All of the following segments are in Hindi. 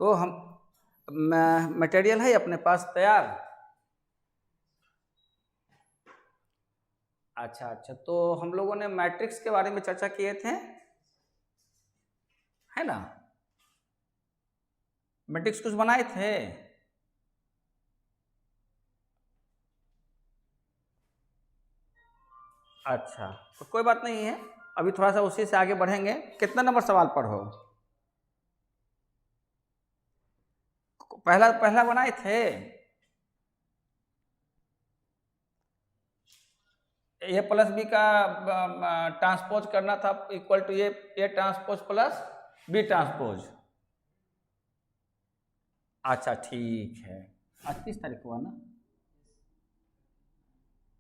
तो हम मटेरियल है अपने पास तैयार। अच्छा अच्छा, तो हम लोगों ने मैट्रिक्स के बारे में चर्चा किए थे, है ना? मैट्रिक्स कुछ बनाए थे। अच्छा, तो कोई बात नहीं है, अभी थोड़ा सा उसी से आगे बढ़ेंगे। कितना नंबर सवाल पढ़ो? पहला पहला बनाए थे। ए प्लस बी का ट्रांसपोज करना था equal to A transpose plus B transpose. अच्छा ठीक है, आज 30 तारीख हुआ ना?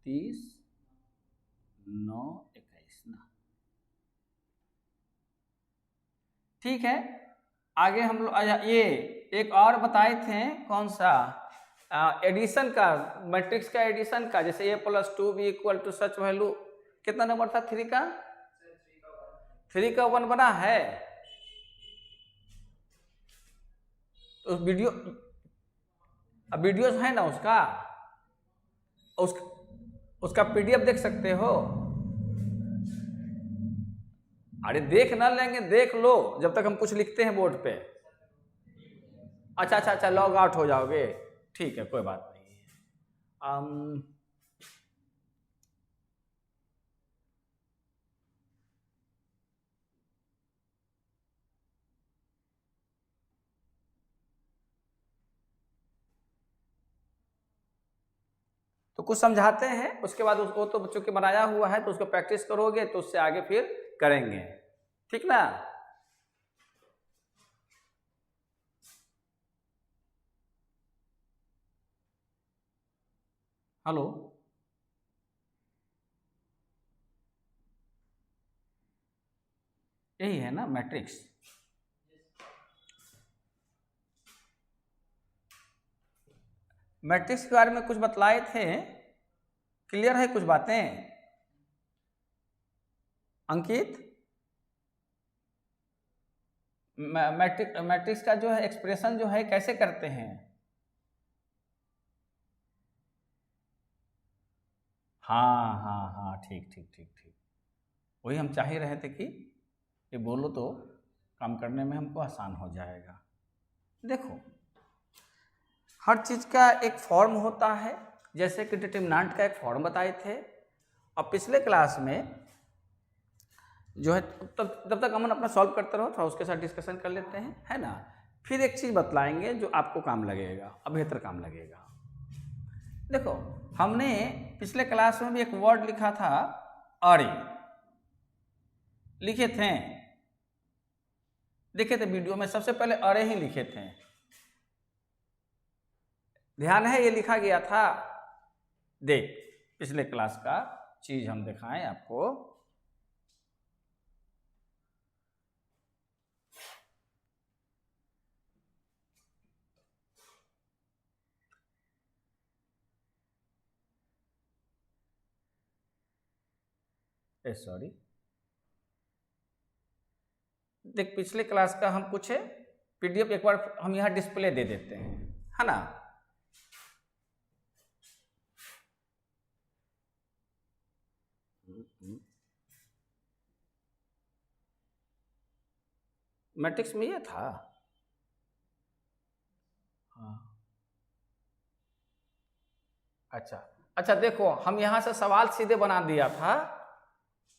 30/9/21 ना, ठीक है। आगे हम लोग ये एक और बताए थे, कौन सा? एडिशन का, मैट्रिक्स का एडिशन का, जैसे a+2 b equal to such value. कितना नंबर था 3 का? 3 का 1 बना है। तो वीडियो, अब वीडियोस है ना उसका, उसका पीडीएफ देख सकते हो। अरे देख ना लेंगे, देख लो जब तक हम कुछ लिखते हैं बोर्ड पे। अच्छा अच्छा अच्छा, लॉग आउट हो जाओगे, ठीक है, कोई बात नहीं है। तो कुछ समझाते हैं, उसके बाद उसको, तो बच्चों के बनाया हुआ है तो उसको प्रैक्टिस करोगे तो उससे आगे फिर करेंगे, ठीक ना? हेलो, यही है ना मैट्रिक्स? मैट्रिक्स के बारे में कुछ बतलाए थे, क्लियर है कुछ बातें अंकित? मैट्रिक्स का जो है एक्सप्रेशन जो है कैसे करते हैं? हाँ हाँ हाँ, ठीक ठीक ठीक ठीक, वही हम चाह ही रहे थे कि ये बोलो तो काम करने में हमको आसान हो जाएगा। देखो, हर चीज़ का एक फॉर्म होता है, जैसे कि डिटरमिनेंट का एक फॉर्म बताए थे, और पिछले क्लास में जो है, तब तक अमन अपना सॉल्व करते रहो, थोड़ा उसके साथ डिस्कशन कर लेते हैं, है ना? फिर एक चीज़ बतलाएंगे जो आपको काम लगेगा, अब बेहतर काम लगेगा। देखो, हमने पिछले क्लास में भी एक वर्ड लिखा था, अरे, लिखे थे, देखे थे वीडियो में, सबसे पहले अरे ही लिखे थे, ध्यान है? ये लिखा गया था, देख पिछले क्लास का चीज हम दिखाएं आपको। सॉरी, देख पिछले क्लास का हम कुछ पीडीएफ एक बार हम यहाँ डिस्प्ले दे देते हैं, है ना? मैट्रिक्स में ये था। हाँ, अच्छा अच्छा, देखो हम यहाँ से सवाल सीधे बना दिया था,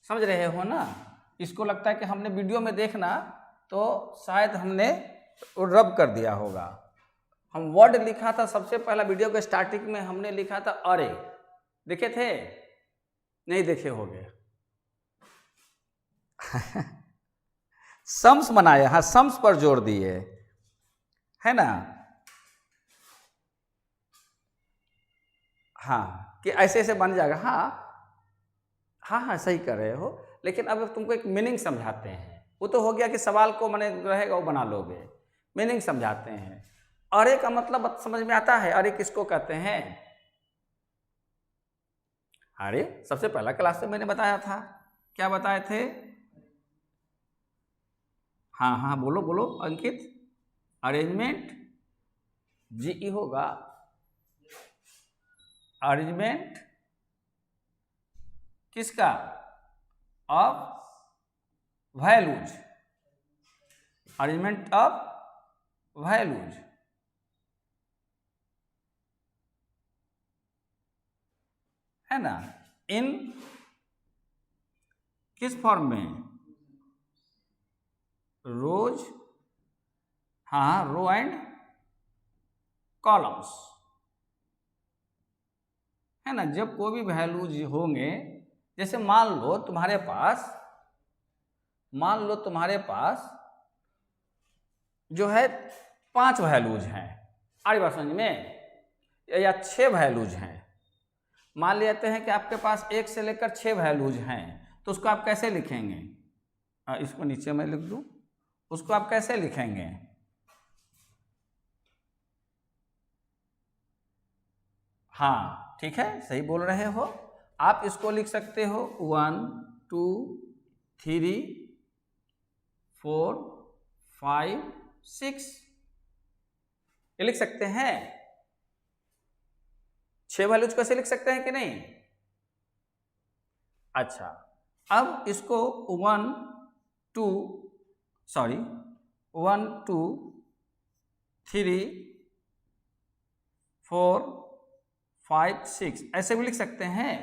समझ रहे हो ना? इसको लगता है कि हमने वीडियो में देखना तो शायद हमने रब कर दिया होगा। हम वर्ड लिखा था सबसे पहला, वीडियो के स्टार्टिंग में हमने लिखा था अरे, देखे थे? नहीं देखे होंगे। सम्स बनाए, हाँ सम्स पर जोर दिए, है ना? हाँ, कि ऐसे ऐसे बन जाएगा। हाँ हाँ हाँ, सही कर रहे हो, लेकिन अब तुमको एक मीनिंग समझाते हैं। वो तो हो गया कि सवाल को मैंने रहेगा वो बना लोगे, मीनिंग समझाते हैं। अरे का मतलब समझ में आता है? अरे किसको कहते हैं? अरे सबसे पहला क्लास में मैंने बताया था, क्या बताए थे? हाँ हाँ, बोलो बोलो अंकित। अरेंजमेंट जीई होगा, अरेंजमेंट किसका, of values, arrangement of values, है ना, इन किस फॉर्म में, रोज, हाँ रो एंड कॉलम्स, है ना। जब कोई भी वैल्यूज होंगे, जैसे मान लो तुम्हारे पास जो है 5 वैल्यूज हैं, आगे बात समझ में, या 6 वैल्यूज हैं। मान लेते हैं कि आपके पास 1 से लेकर 6 वैल्यूज हैं, तो उसको आप कैसे लिखेंगे, इसको नीचे मैं लिख दूं, उसको आप कैसे लिखेंगे, हाँ ठीक है, सही बोल रहे हो। आप इसको लिख सकते हो 1 2 3 4 5 6, ये लिख सकते हैं। 6 वैल्यूज कैसे लिख सकते हैं कि नहीं। अच्छा, अब इसको 1 2 3 4 5 6 ऐसे भी लिख सकते हैं,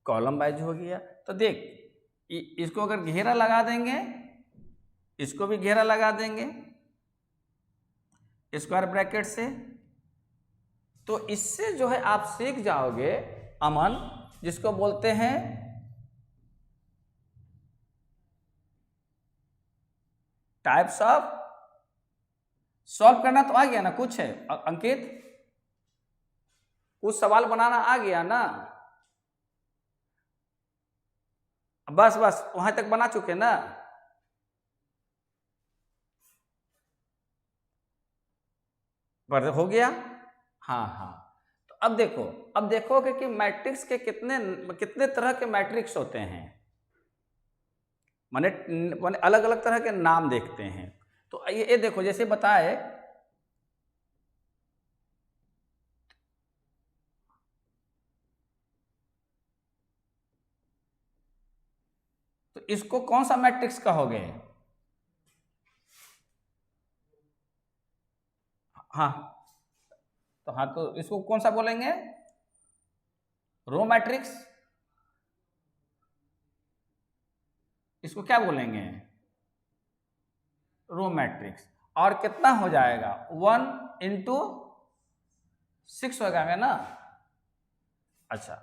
कॉलम वाइज हो गया। तो देख, इसको अगर घेरा लगा देंगे, इसको भी घेरा लगा देंगे स्क्वायर ब्रैकेट से, तो इससे जो है आप सीख जाओगे अमन, जिसको बोलते हैं टाइप्स ऑफ, सॉल्व करना तो आ गया ना कुछ है अंकित, कुछ सवाल बनाना आ गया ना, बस वहां तक बना चुके ना। पर हो गया, हाँ। तो अब देखोगे कि मैट्रिक्स के कितने तरह के मैट्रिक्स होते हैं, माने अलग अलग तरह के नाम देखते हैं। तो ये देखो, जैसे बताए तो इसको कौन सा मैट्रिक्स कहोगे, हाँ तो इसको कौन सा बोलेंगे, रो मैट्रिक्स, इसको क्या बोलेंगे, रो मैट्रिक्स। और कितना हो जाएगा, 1 × 6 हो जाएगा ना। अच्छा,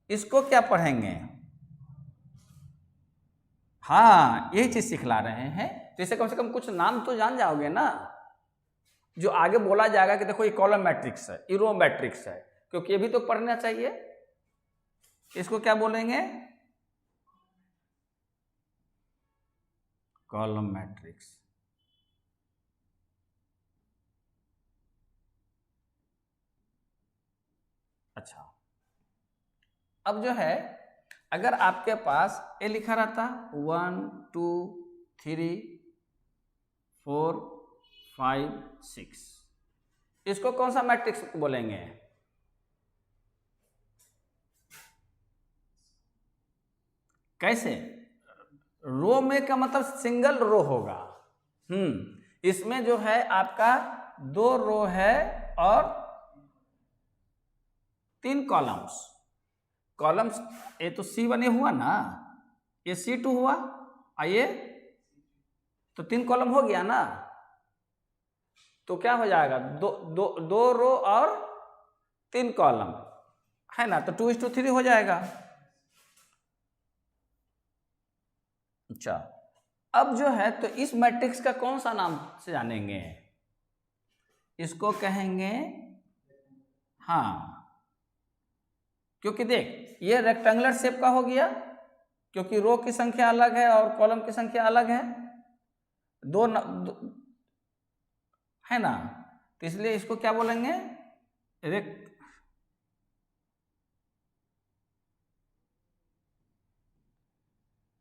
इसको क्या पढ़ेंगे, हाँ यही चीज सिखला रहे हैं। तो इसे कम से कम कुछ नाम तो जान जाओगे ना, जो आगे बोला जाएगा कि देखो ये कॉलम मैट्रिक्स है, ये रो मैट्रिक्स है, क्योंकि ये भी तो पढ़ना चाहिए। इसको क्या बोलेंगे, कॉलम मैट्रिक्स। अच्छा, अब जो है अगर आपके पास ये लिखा रहता 1 2 3 4 5 6, इसको कौन सा मैट्रिक्स बोलेंगे, कैसे, रो में का मतलब सिंगल रो होगा। इसमें जो है आपका 2 रो है और 3 कॉलम्स, ये तो C1 हुआ ना, ये C2 हुआ, आइए तो 3 कॉलम हो गया ना। तो क्या हो जाएगा, दो रो और 3 कॉलम, है ना, तो 2:3 हो जाएगा। अच्छा, अब जो है तो इस मैट्रिक्स का कौन सा नाम से जानेंगे, इसको कहेंगे, हाँ क्योंकि देख ये रेक्टेंगुलर शेप का हो गया, क्योंकि रो की संख्या अलग है और कॉलम की संख्या अलग है, दो है ना, तो इसलिए इसको क्या बोलेंगे,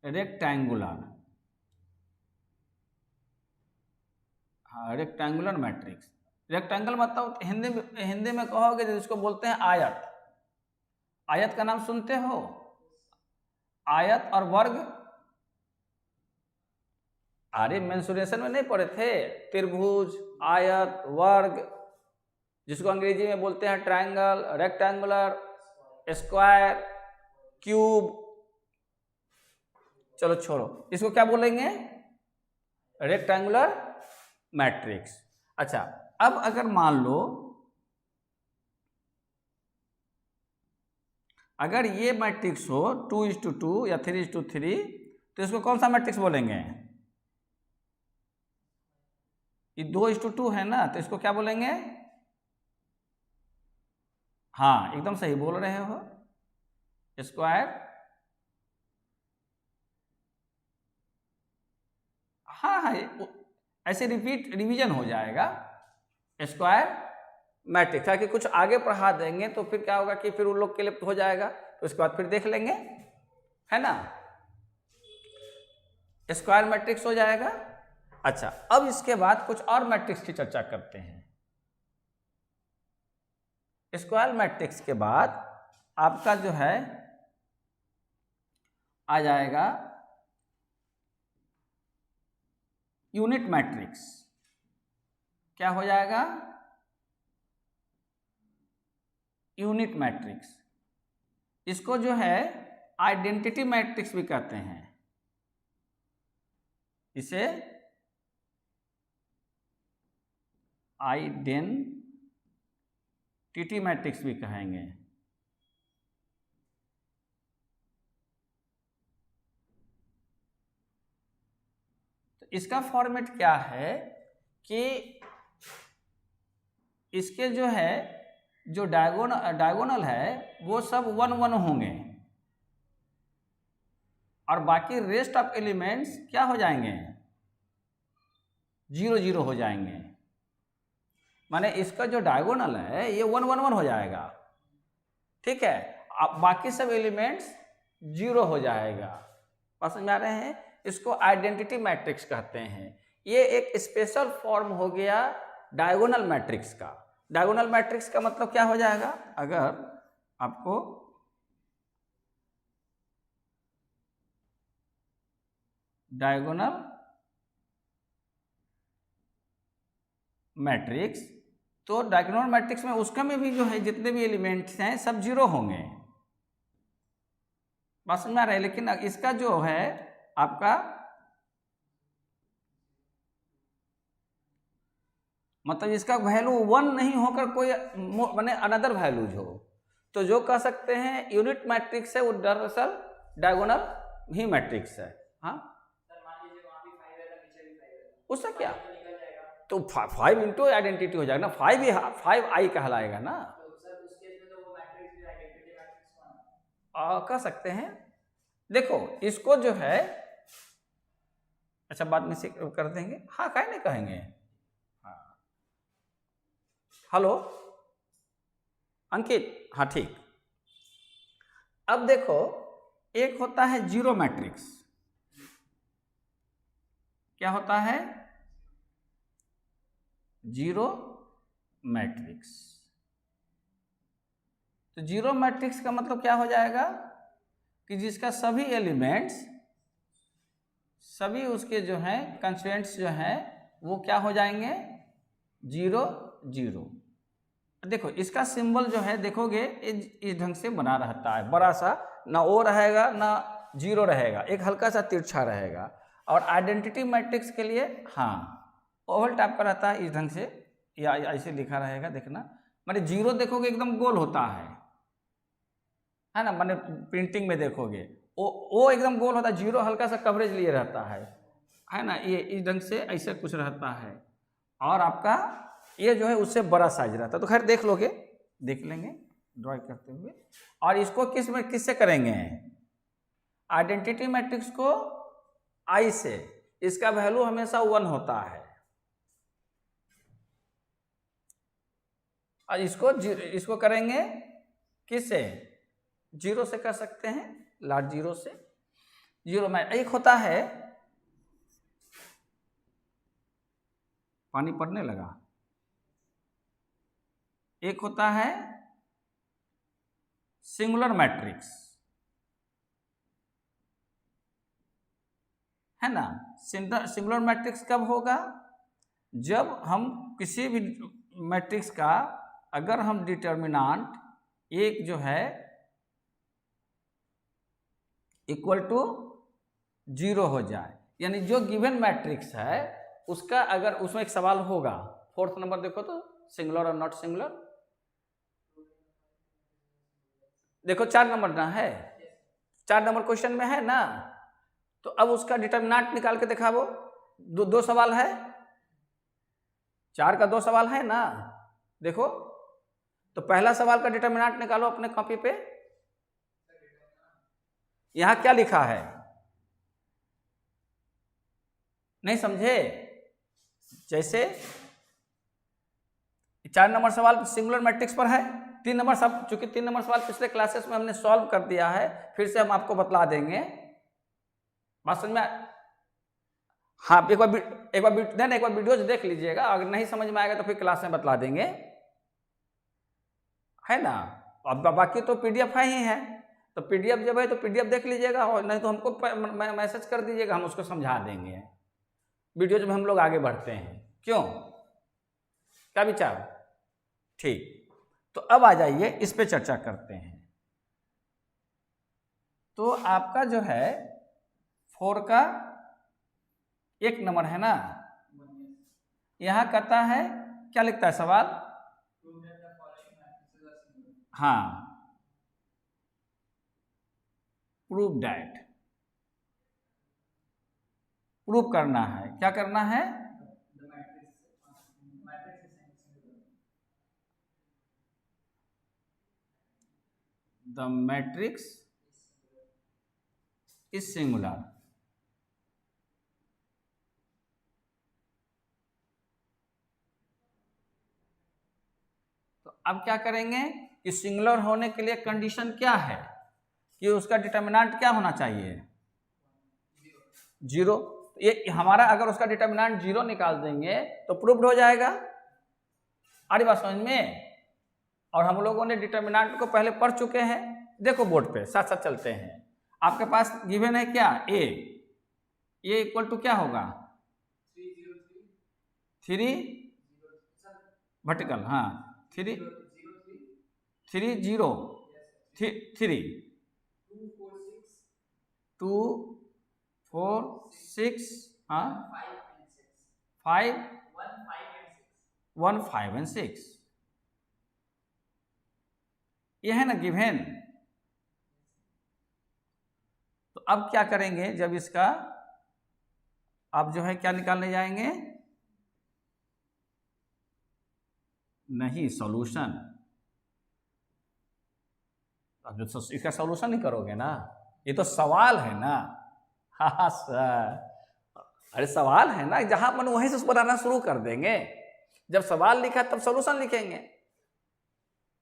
रेक्टेंगुलर। हाँ, रेक्टेंगुलर मैट्रिक्स। रेक्टेंगल मतलब हिंदी में कहोगे जिसको बोलते हैं आयत। आयत का नाम सुनते हो? आयत और वर्ग, अरे मेंसुरेशन में नहीं पढ़े थे? त्रिभुज, आयत, वर्ग, जिसको अंग्रेजी में बोलते हैं ट्रायंगल, रेक्टेंगुलर, स्क्वायर, क्यूब। चलो छोड़ो, इसको क्या बोलेंगे? Rectangular matrix. अच्छा, अब अगर मान लो अगर ये मैट्रिक्स हो 2:2 या 3:3, तो इसको कौन सा मैट्रिक्स बोलेंगे? ये 2:2 है ना, तो इसको क्या बोलेंगे? हाँ, एकदम सही बोल रहे हो, स्क्वायर। हाँ हाँ, ऐसे रिवीजन हो जाएगा, स्क्वायर मैट्रिक्स। ताकि कुछ आगे पढ़ा देंगे तो फिर क्या होगा कि फिर उन लोग के लिए हो जाएगा, तो उसके बाद फिर देख लेंगे, है ना, स्क्वायर मैट्रिक्स हो जाएगा। अच्छा, अब इसके बाद कुछ और मैट्रिक्स की चर्चा करते हैं। स्क्वायर मैट्रिक्स के बाद आपका जो है आ जाएगा यूनिट मैट्रिक्स। क्या हो जाएगा? Unit matrix. इसको जो है आइडेंटिटी मैट्रिक्स भी कहते हैं। इसे आइडेंटिटी मैट्रिक्स भी कहेंगे। तो इसका फॉर्मेट क्या है कि इसके जो है जो डायगोनल है वो सब 1 1 होंगे और बाकी रेस्ट ऑफ एलिमेंट्स क्या हो जाएंगे? 0 0 हो जाएंगे। माने इसका जो डायगोनल है ये 1 1 1 हो जाएगा, ठीक है। अब बाकी सब एलिमेंट्स 0 हो जाएगा। बात समझ में आ रहे हैं? इसको आइडेंटिटी मैट्रिक्स कहते हैं। ये एक स्पेशल फॉर्म हो गया डायगोनल मैट्रिक्स का। डायगोनल मैट्रिक्स का मतलब क्या हो जाएगा? अगर आपको डायगोनल मैट्रिक्स, तो डायगोनल मैट्रिक्स में उसका में भी जो है जितने भी एलिमेंट्स हैं सब 0 होंगे। बात समझ में आ रहा है? लेकिन इसका जो है आपका मतलब इसका वैल्यू 1 नहीं होकर कोई माने अनदर वैल्यूज हो, तो जो कह सकते हैं यूनिट मैट्रिक्स है वो दरअसल डायगोनल ही मैट्रिक्स है। हाँ, उससे क्या? तो 5 इंटू आइडेंटिटी हो जाएगा ना, 5i कहलाएगा ना। कह सकते हैं। देखो इसको जो है अच्छा बाद में से कर देंगे। हाँ, काहे नहीं कहेंगे। हाँ, हेलो अंकित, हाँ ठीक। अब देखो एक होता है 0 मैट्रिक्स। क्या होता है? 0 मैट्रिक्स। तो 0 मैट्रिक्स का मतलब क्या हो जाएगा कि जिसका सभी एलिमेंट्स, सभी उसके जो हैं कंस्टिट्यूएंट्स जो हैं वो क्या हो जाएंगे? 0 0। देखो इसका सिंबल जो है देखोगे इस ढंग से बना रहता है, बड़ा सा, ना ओ रहेगा ना 0 रहेगा, एक हल्का सा तिरछा रहेगा। और आइडेंटिटी मैट्रिक्स के लिए हाँ ओवल टाइप का रहता है, इस ढंग से या ऐसे लिखा रहेगा, देखना। माने 0 देखोगे एकदम गोल होता है ना, माने प्रिंटिंग में देखोगे वो एकदम गोल होता है, 0 हल्का सा कवरेज लिए रहता है ना, ये इस ढंग से ऐसे कुछ रहता है। और आपका ये जो है उससे बड़ा साइज रहता है। तो खैर देख लोगे, देख लेंगे ड्रॉ करते हुए। और इसको किससे करेंगे? आइडेंटिटी मैट्रिक्स को आई से। इसका वैल्यू हमेशा 1 होता है। और इसको करेंगे किससे? 0 से कर सकते हैं, लार्ज 0 से। 0 में एक होता है पानी पड़ने लगा। एक होता है सिंगुलर मैट्रिक्स, है ना। सिंगुलर मैट्रिक्स कब होगा? जब हम किसी भी मैट्रिक्स का अगर हम डिटर्मिनेंट एक जो है इक्वल टू 0 हो जाए, यानी जो गिवन मैट्रिक्स है उसका अगर उसमें एक सवाल होगा, 4th नंबर देखो तो, सिंगुलर और नॉट सिंगुलर। देखो 4 नंबर ना है, 4 नंबर क्वेश्चन में है ना। तो अब उसका डिटर्मिनेंट निकाल के दिखाओ। दो सवाल है, 4 का 2 सवाल है ना। देखो तो पहला सवाल का डिटर्मिनेंट निकालो अपने कॉपी पे। यहां क्या लिखा है, नहीं समझे? जैसे 4 नंबर सवाल सिंगुलर मैट्रिक्स पर है, 3 नंबर सब, चूंकि 3 नंबर सवाल पिछले क्लासेस में हमने सॉल्व कर दिया है, फिर से हम आपको बतला देंगे। बात समझ में? हाँ, एक बार वीडियोज देख लीजिएगा, अगर नहीं समझ में आएगा तो फिर क्लास में बतला देंगे, है ना। अब बाकी तो पीडीएफ है ही है, तो पीडीएफ जब है तो पीडीएफ देख लीजिएगा, और नहीं तो हमको मैसेज कर दीजिएगा, हम उसको समझा देंगे। वीडियोज में हम लोग आगे बढ़ते हैं, क्यों, क्या विचार? ठीक, तो अब आ जाइए इस पे चर्चा करते हैं। तो आपका जो है 4 का 1 नंबर है ना, यहां कहता है, क्या लिखता है सवाल? हाँ, प्रूव दैट, प्रूव करना है। क्या करना है? The matrix is singular. तो अब क्या करेंगे कि सिंगुलर होने के लिए कंडीशन क्या है कि उसका डिटर्मिनेंट क्या होना चाहिए? 0। ये हमारा अगर उसका डिटर्मिनेंट 0 निकाल देंगे तो प्रूव्ड हो जाएगा। आ रही बात समझ में? और हम लोगों ने डिटर्मिनेंट को पहले पढ़ चुके हैं। देखो बोर्ड पे साथ साथ चलते हैं। आपके पास गिवन है क्या? ए इक्वल टू क्या होगा? 3 वर्टिकल, हाँ 3 3 0 3 2 4 6 हाँ 5 1 5 and 6, ये है ना गिवन। तो अब क्या करेंगे, जब इसका आप जो है क्या निकालने जाएंगे? नहीं, सॉल्यूशन। अब जो इसका सॉल्यूशन नहीं करोगे ना, ये तो सवाल है ना। हाँ सर, अरे सवाल है ना, जहां मन वहीं से बनाना शुरू कर देंगे। जब सवाल लिखा तब सॉल्यूशन लिखेंगे,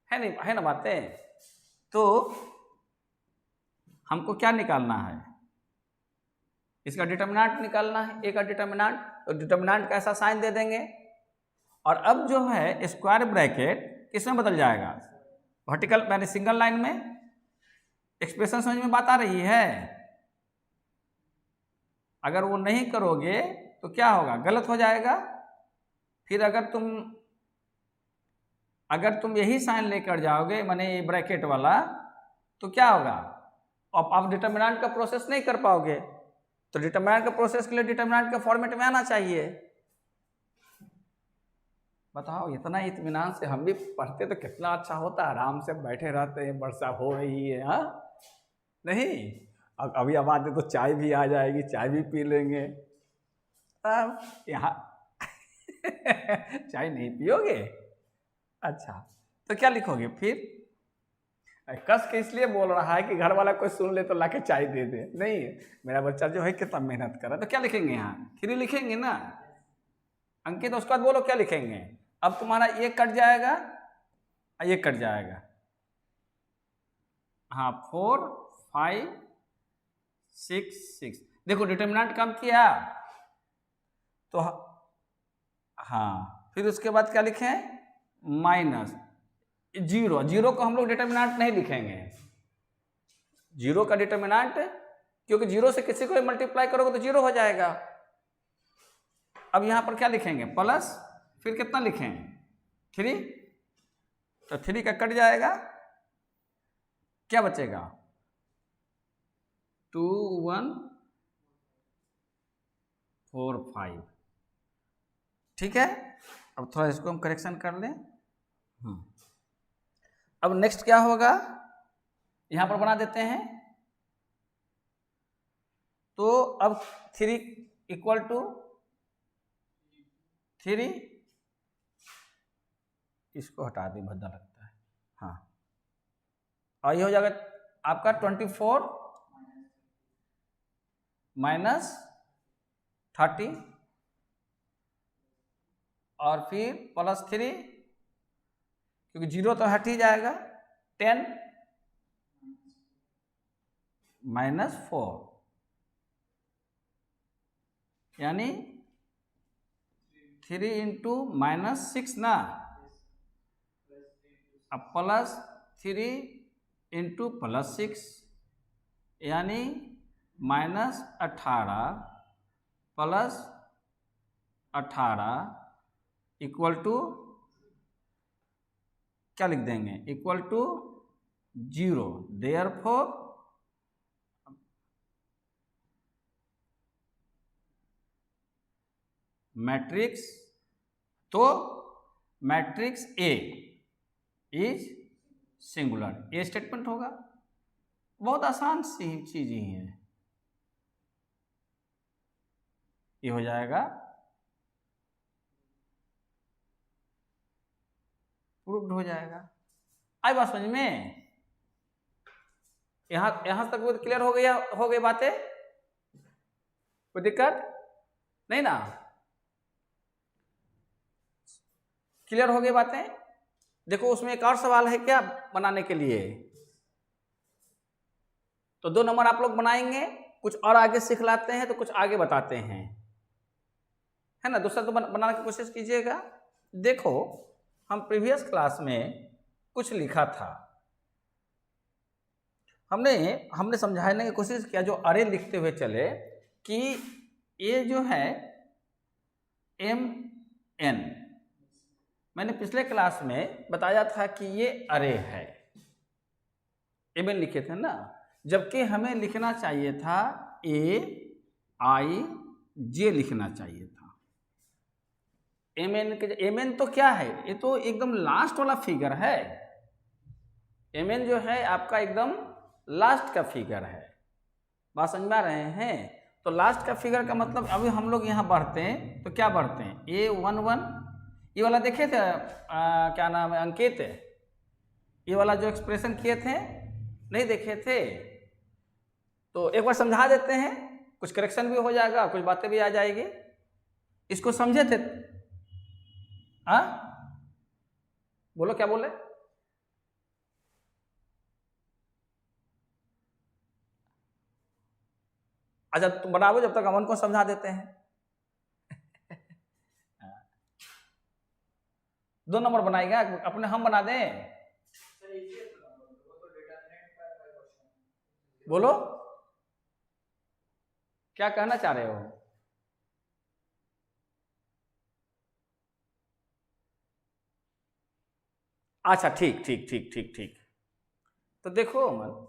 है नहीं, है ना बातें। तो हमको क्या निकालना है? इसका डिटर्मिनेंट निकालना है, ए का डिटर्मिनेंट। तो डिटर्मिनेंट का ऐसा साइन दे देंगे, और अब जो है स्क्वायर ब्रैकेट किसमें बदल जाएगा? वर्टिकल, यानी सिंगल लाइन में। एक्सप्रेशन समझ में बात आ रही है? अगर वो नहीं करोगे तो क्या होगा? गलत हो जाएगा। फिर अगर तुम यही साइन लेकर जाओगे, माने ये ब्रैकेट वाला, तो क्या होगा? आप डिटर्मिनेंट का प्रोसेस नहीं कर पाओगे। तो डिटर्मिनेंट का प्रोसेस के लिए डिटर्मिनेंट के फॉर्मेट में आना चाहिए। बताओ, इतना इत्मीनान से हम भी पढ़ते तो कितना अच्छा होता। आराम से बैठे रहते हैं, वर्षा हो रही है, हाँ नहीं, अब अभी आवाज दे तो चाय भी आ जाएगी, चाय भी पी लेंगे। अब यहाँ चाय नहीं पियोगे? अच्छा, तो क्या लिखोगे फिर? कस के इसलिए बोल रहा है कि घर वाला कोई सुन ले तो लाके चाय दे दे। नहीं, मेरा बच्चा जो है कितना मेहनत कर रहा है। तो क्या लिखेंगे यहाँ? 3 लिखेंगे ना अंकित। उसके बाद बोलो क्या लिखेंगे। अब तुम्हारा ये कट जाएगा, ये कट जाएगा। हाँ, 4 5 6 6। देखो डिटर्मिनेंट कम किया तो हाँ, फिर उसके बाद क्या लिखें, माइनस जीरो। जीरो को हम लोग डिटर्मिनेंट नहीं लिखेंगे, जीरो का डिटर्मिनेंट, क्योंकि जीरो से किसी को मल्टीप्लाई करोगे तो जीरो हो जाएगा। अब यहां पर क्या लिखेंगे, प्लस, फिर कितना लिखें, 3, तो 3 का कट जाएगा, क्या बचेगा, 2 1 4 5। ठीक है, अब थोड़ा इसको हम करेक्शन कर लें। अब नेक्स्ट क्या होगा, यहां पर बना देते हैं। तो अब 3 इक्वल टू 3, इसको हटा दें, भद्दा लगता है। हाँ, और ये हो जाएगा आपका 24 माइनस 30, और फिर +3, क्योंकि जीरो तो हट ही जाएगा, 10 माइनस 4, यानी 3 इंटू -6 ना, अब +3 इंटू +6, यानी -18 + 18 इक्वल टू क्या लिख देंगे, इक्वल टू 0। देयरफॉर मैट्रिक्स, तो मैट्रिक्स ए इज सिंगुलर, ये स्टेटमेंट होगा। बहुत आसान सी चीज ही है, ये हो जाएगा, प्रूव्ड हो जाएगा। आई बात समझ में, यहां तक वो क्लियर हो गई बातें, कोई दिक्कत नहीं ना, क्लियर हो गई बातें। देखो उसमें एक और सवाल है क्या बनाने के लिए, तो 2 नंबर आप लोग बनाएंगे, कुछ और आगे सिखलाते हैं तो कुछ आगे बताते हैं, है ना। दूसरा तो बनाने की कोशिश कीजिएगा। देखो हम प्रीवियस क्लास में कुछ लिखा था, हमने समझाने की कोशिश किया, जो अरे लिखते हुए चले, कि ये जो है MN, मैंने पिछले क्लास में बताया था कि ये अरे है, MN लिखे थे ना, जबकि हमें लिखना चाहिए था AIJ लिखना चाहिए था। MN तो क्या है, ये तो एकदम लास्ट वाला फिगर है, MN जो है आपका एकदम लास्ट का फिगर है, बात समझ में आ रहे हैं। तो लास्ट का फिगर का मतलब, अभी हम लोग यहाँ बढ़ते हैं तो क्या बढ़ते हैं, A11, ये वाला देखे थे, क्या नाम है, अंकित, ये वाला जो एक्सप्रेशन किए थे, नहीं देखे थे, तो एक बार समझा देते हैं, कुछ करेक्शन भी हो जाएगा, कुछ बातें भी आ जाएगी। इसको समझे थे, हाँ बोलो, क्या बोले, अच्छा तुम बनाओ, जब तक अमन को समझा देते हैं। 2 नंबर बनाएगा अपने, हम बना दें, बोलो क्या कहना चाह रहे हो। अच्छा ठीक ठीक ठीक ठीक ठीक, तो देखो अमन,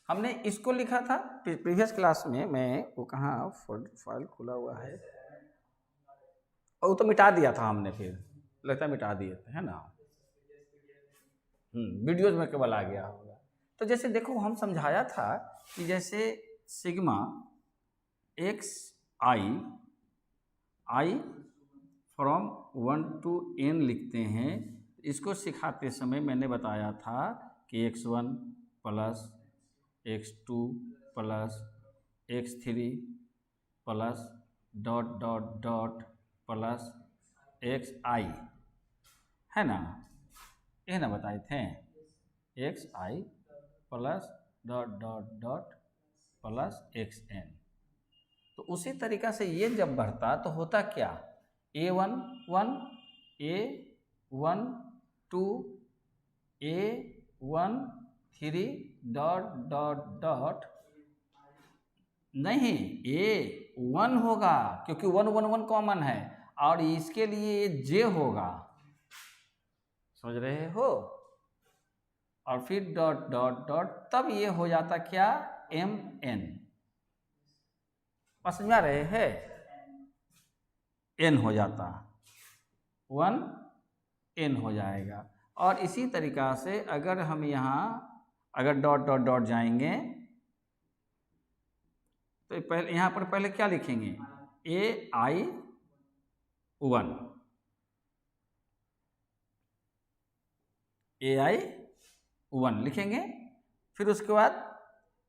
हमने इसको लिखा था प्रीवियस क्लास में, मैं वो कहाँ फाइल खुला हुआ है, और वो तो मिटा दिया था हमने, फिर लगता है मिटा दिए थे, है ना, वीडियोज में केवल आ गया होगा। तो जैसे देखो हम समझाया था कि जैसे sigma xi from 1 to n लिखते हैं, इसको सिखाते समय मैंने बताया था कि x1 plus x2 plus x3 plus dot dot dot plus xi, है ना, ये ना बताए थे, xi plus dot dot dot plus xn। तो उसी तरीक़ा से ये जब बढ़ता तो होता क्या, A1 1, A1 2, A1 3 dot dot dot, नहीं A1 होगा क्योंकि 1 1 1 कॉमन है, और इसके लिए J होगा, समझ रहे हो, और फिर डॉट डॉट डॉट, तब ये हो जाता क्या, MN, समझ में आ रहे हैं, N हो जाता, 1 N हो जाएगा। और इसी तरीक़ा से अगर हम यहाँ अगर डॉट डॉट डॉट जाएंगे तो पहले यहाँ पर पहले क्या लिखेंगे, AI1, AI1 लिखेंगे, फिर उसके बाद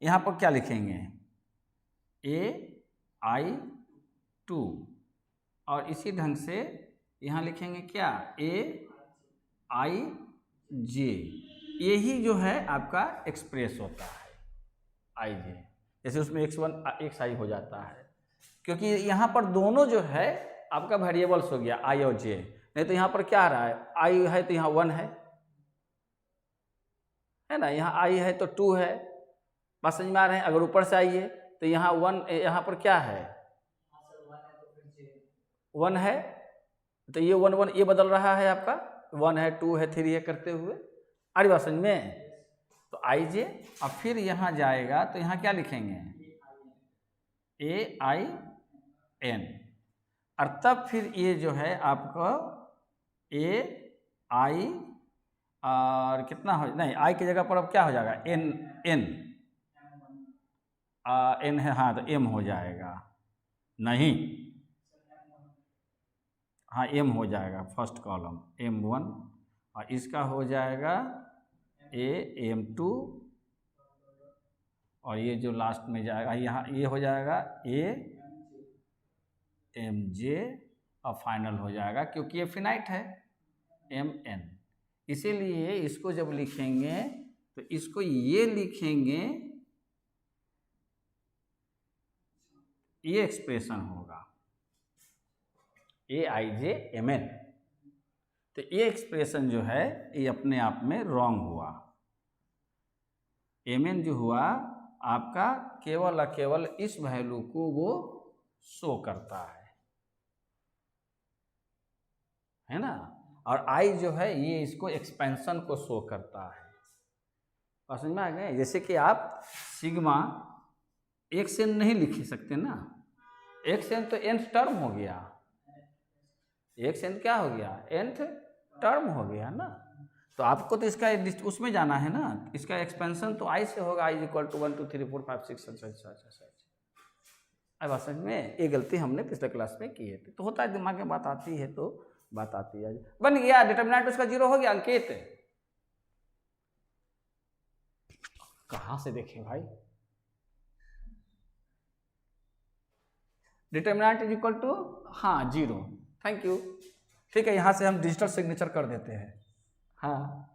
यहाँ पर क्या लिखेंगे, AI2, और इसी ढंग से यहाँ लिखेंगे क्या, AIJ, यही जो है आपका एक्सप्रेस होता है IJ, जैसे उसमें x1 xi हो जाता है, क्योंकि यहाँ पर दोनों जो है आपका वेरिएबल्स हो गया I और J, नहीं तो यहाँ पर क्या आ रहा है, I है तो यहाँ 1 है ना, यहाँ I है तो 2 है, बात समझ में आ रहे हैं। अगर ऊपर से आइए तो यहाँ 1, यहाँ पर क्या है, 1 है, तो ये 1 1 ये बदल रहा है आपका, 1 है 2 है 3 है करते हुए, अरे बात समझ में, तो IJ, और फिर यहाँ जाएगा तो यहाँ क्या लिखेंगे, AIN, और तब फिर ये जो है आपको AI, और कितना हो, नहीं I की जगह पर अब क्या हो जाएगा, N है, हाँ तो M हो जाएगा, नहीं हाँ M हो जाएगा, फर्स्ट कॉलम M1, और इसका हो जाएगा AM2, और ये जो लास्ट में जाएगा यहाँ ये हो जाएगा AMJ, और फाइनल हो जाएगा क्योंकि ये फिनाइट है MN, इसीलिए इसको जब लिखेंगे तो इसको ये लिखेंगे, ये एक्सप्रेशन होगा AIJMN, तो ये एक्सप्रेशन जो है ये अपने आप में रॉन्ग हुआ, MN जो हुआ आपका केवल और केवल इस वैल्यू को वो शो करता है ना, और I जो है ये इसको एक्सपेंशन को शो करता है, समझ में आ गए। जैसे कि आप सिग्मा XN नहीं लिख सकते ना, XN तो nth टर्म हो गया, XN क्या हो गया, nth टर्म हो गया ना, तो आपको तो इसका उसमें जाना है ना, इसका एक्सपेंशन तो I से होगा, I = 1 2 3 4 5 6 7 अब समझ में, ये गलती हमने पिछले क्लास में की है, तो होता है, दिमाग में बात आती है तो बात आती है, बन गया डिटरमिनेंट उसका 0 हो गया। अंकित कहाँ से देखें भाई, डिटरमिनेंट = हाँ 0, थैंक यू, ठीक है, यहाँ से हम डिजिटल सिग्नेचर कर देते हैं, हाँ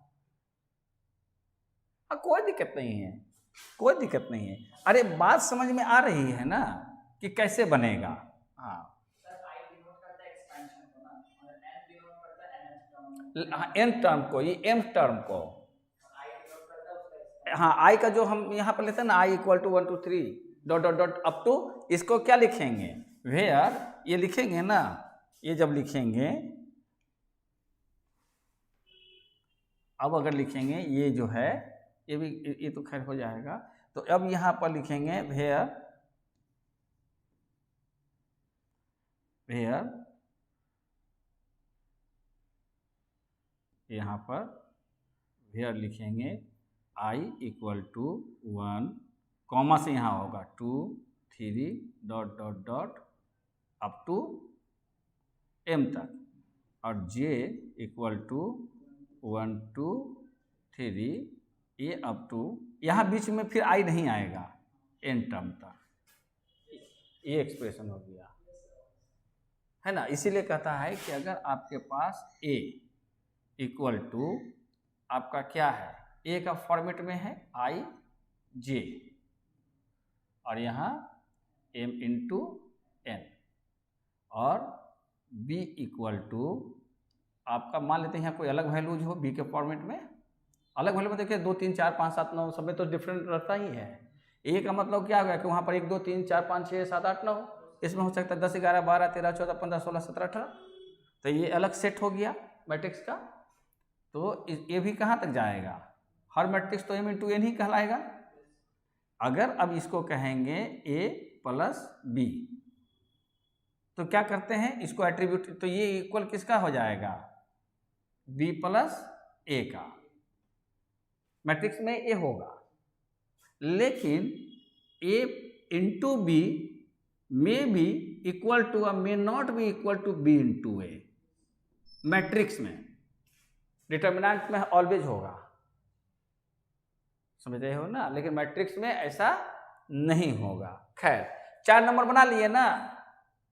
कोई दिक्कत नहीं है, कोई दिक्कत नहीं है, अरे बात समझ में आ रही है ना कि कैसे बनेगा, हाँ n टर्म को, ये m टर्म को, हाँ I का जो हम यहाँ पर लेते हैं ना, I = 1 2 3 dot dot dot up to, इसको क्या लिखेंगे, वेयर, ये लिखेंगे ना, ये जब लिखेंगे, अब अगर लिखेंगे ये जो है ये भी, ये तो खैर हो जाएगा, तो अब यहाँ पर लिखेंगे वेयर, यहाँ पर वेयर लिखेंगे I = 1, कॉमा से यहाँ होगा 2 3 dot dot dot up to M तक, और J = 1 2 3 ये अप टू, यहाँ बीच में फिर I नहीं आएगा, n टर्म तक, ये एक्सप्रेशन हो गया है ना। इसीलिए कहता है कि अगर आपके पास A = आपका क्या है, A का फॉर्मेट में है IJ, और यहाँ M × n, और b इक्वल टू आपका मान लेते हैं यहाँ कोई अलग वैल्यूज हो b के फॉर्मेट में। अलग वैल्यू में देखिए 2 3 4 5 7 9 सब में तो डिफरेंट रहता ही है। ए का मतलब क्या हो गया कि वहाँ पर 1 2 3 4 5 6 7 8 9, इसमें हो सकता है 10 11 12 13 14 15 16 17 18, तो ये अलग सेट हो गया मैट्रिक्स का। तो ये भी कहाँ तक जाएगा, हर मैट्रिक्स तो m इंटू एन ही कहलाएगा। अगर अब इसको कहेंगे a प्लस बी, तो क्या करते हैं इसको एट्रीब्यूट, तो ये इक्वल किसका हो जाएगा, b प्लस ए का। मैट्रिक्स में a होगा, लेकिन a into B may be equal to और may not be equal to b into A. Matrix में डिटर्मिनेंट में ऑलवेज होगा, समझ रहे हो ना, लेकिन मैट्रिक्स में ऐसा नहीं होगा। खैर 4 नंबर बना लिए ना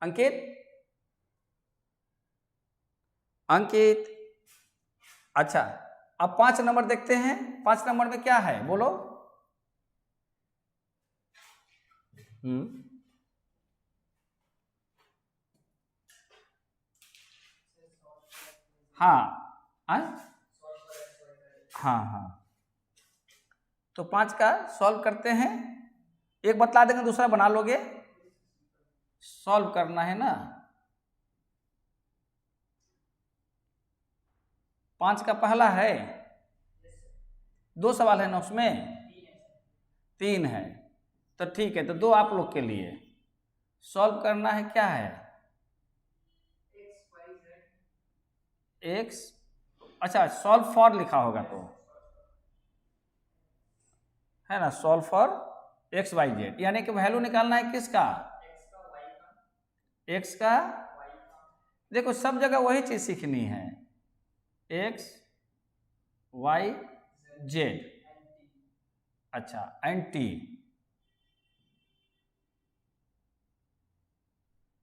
अंकित? अंकित, अच्छा अब 5 नंबर देखते हैं। 5 नंबर में क्या है बोलो? हाँ हाँ हाँ, तो 5 का सॉल्व करते हैं। एक बतला देंगे, दूसरा बना लोगे। सॉल्व करना है ना। 5 का पहला है, 2 सवाल है ना उसमें, 3 है, तो ठीक है, तो 2 आप लोग के लिए सॉल्व करना है। क्या है? एक्स, अच्छा सॉल्व फॉर लिखा होगा तो है ना, solve for X Y Z, यानी कि वैल्यू निकालना है किसका, एक्स का। देखो सब जगह वही चीज सीखनी है, एक्स वाई जेड, अच्छा एंड टी,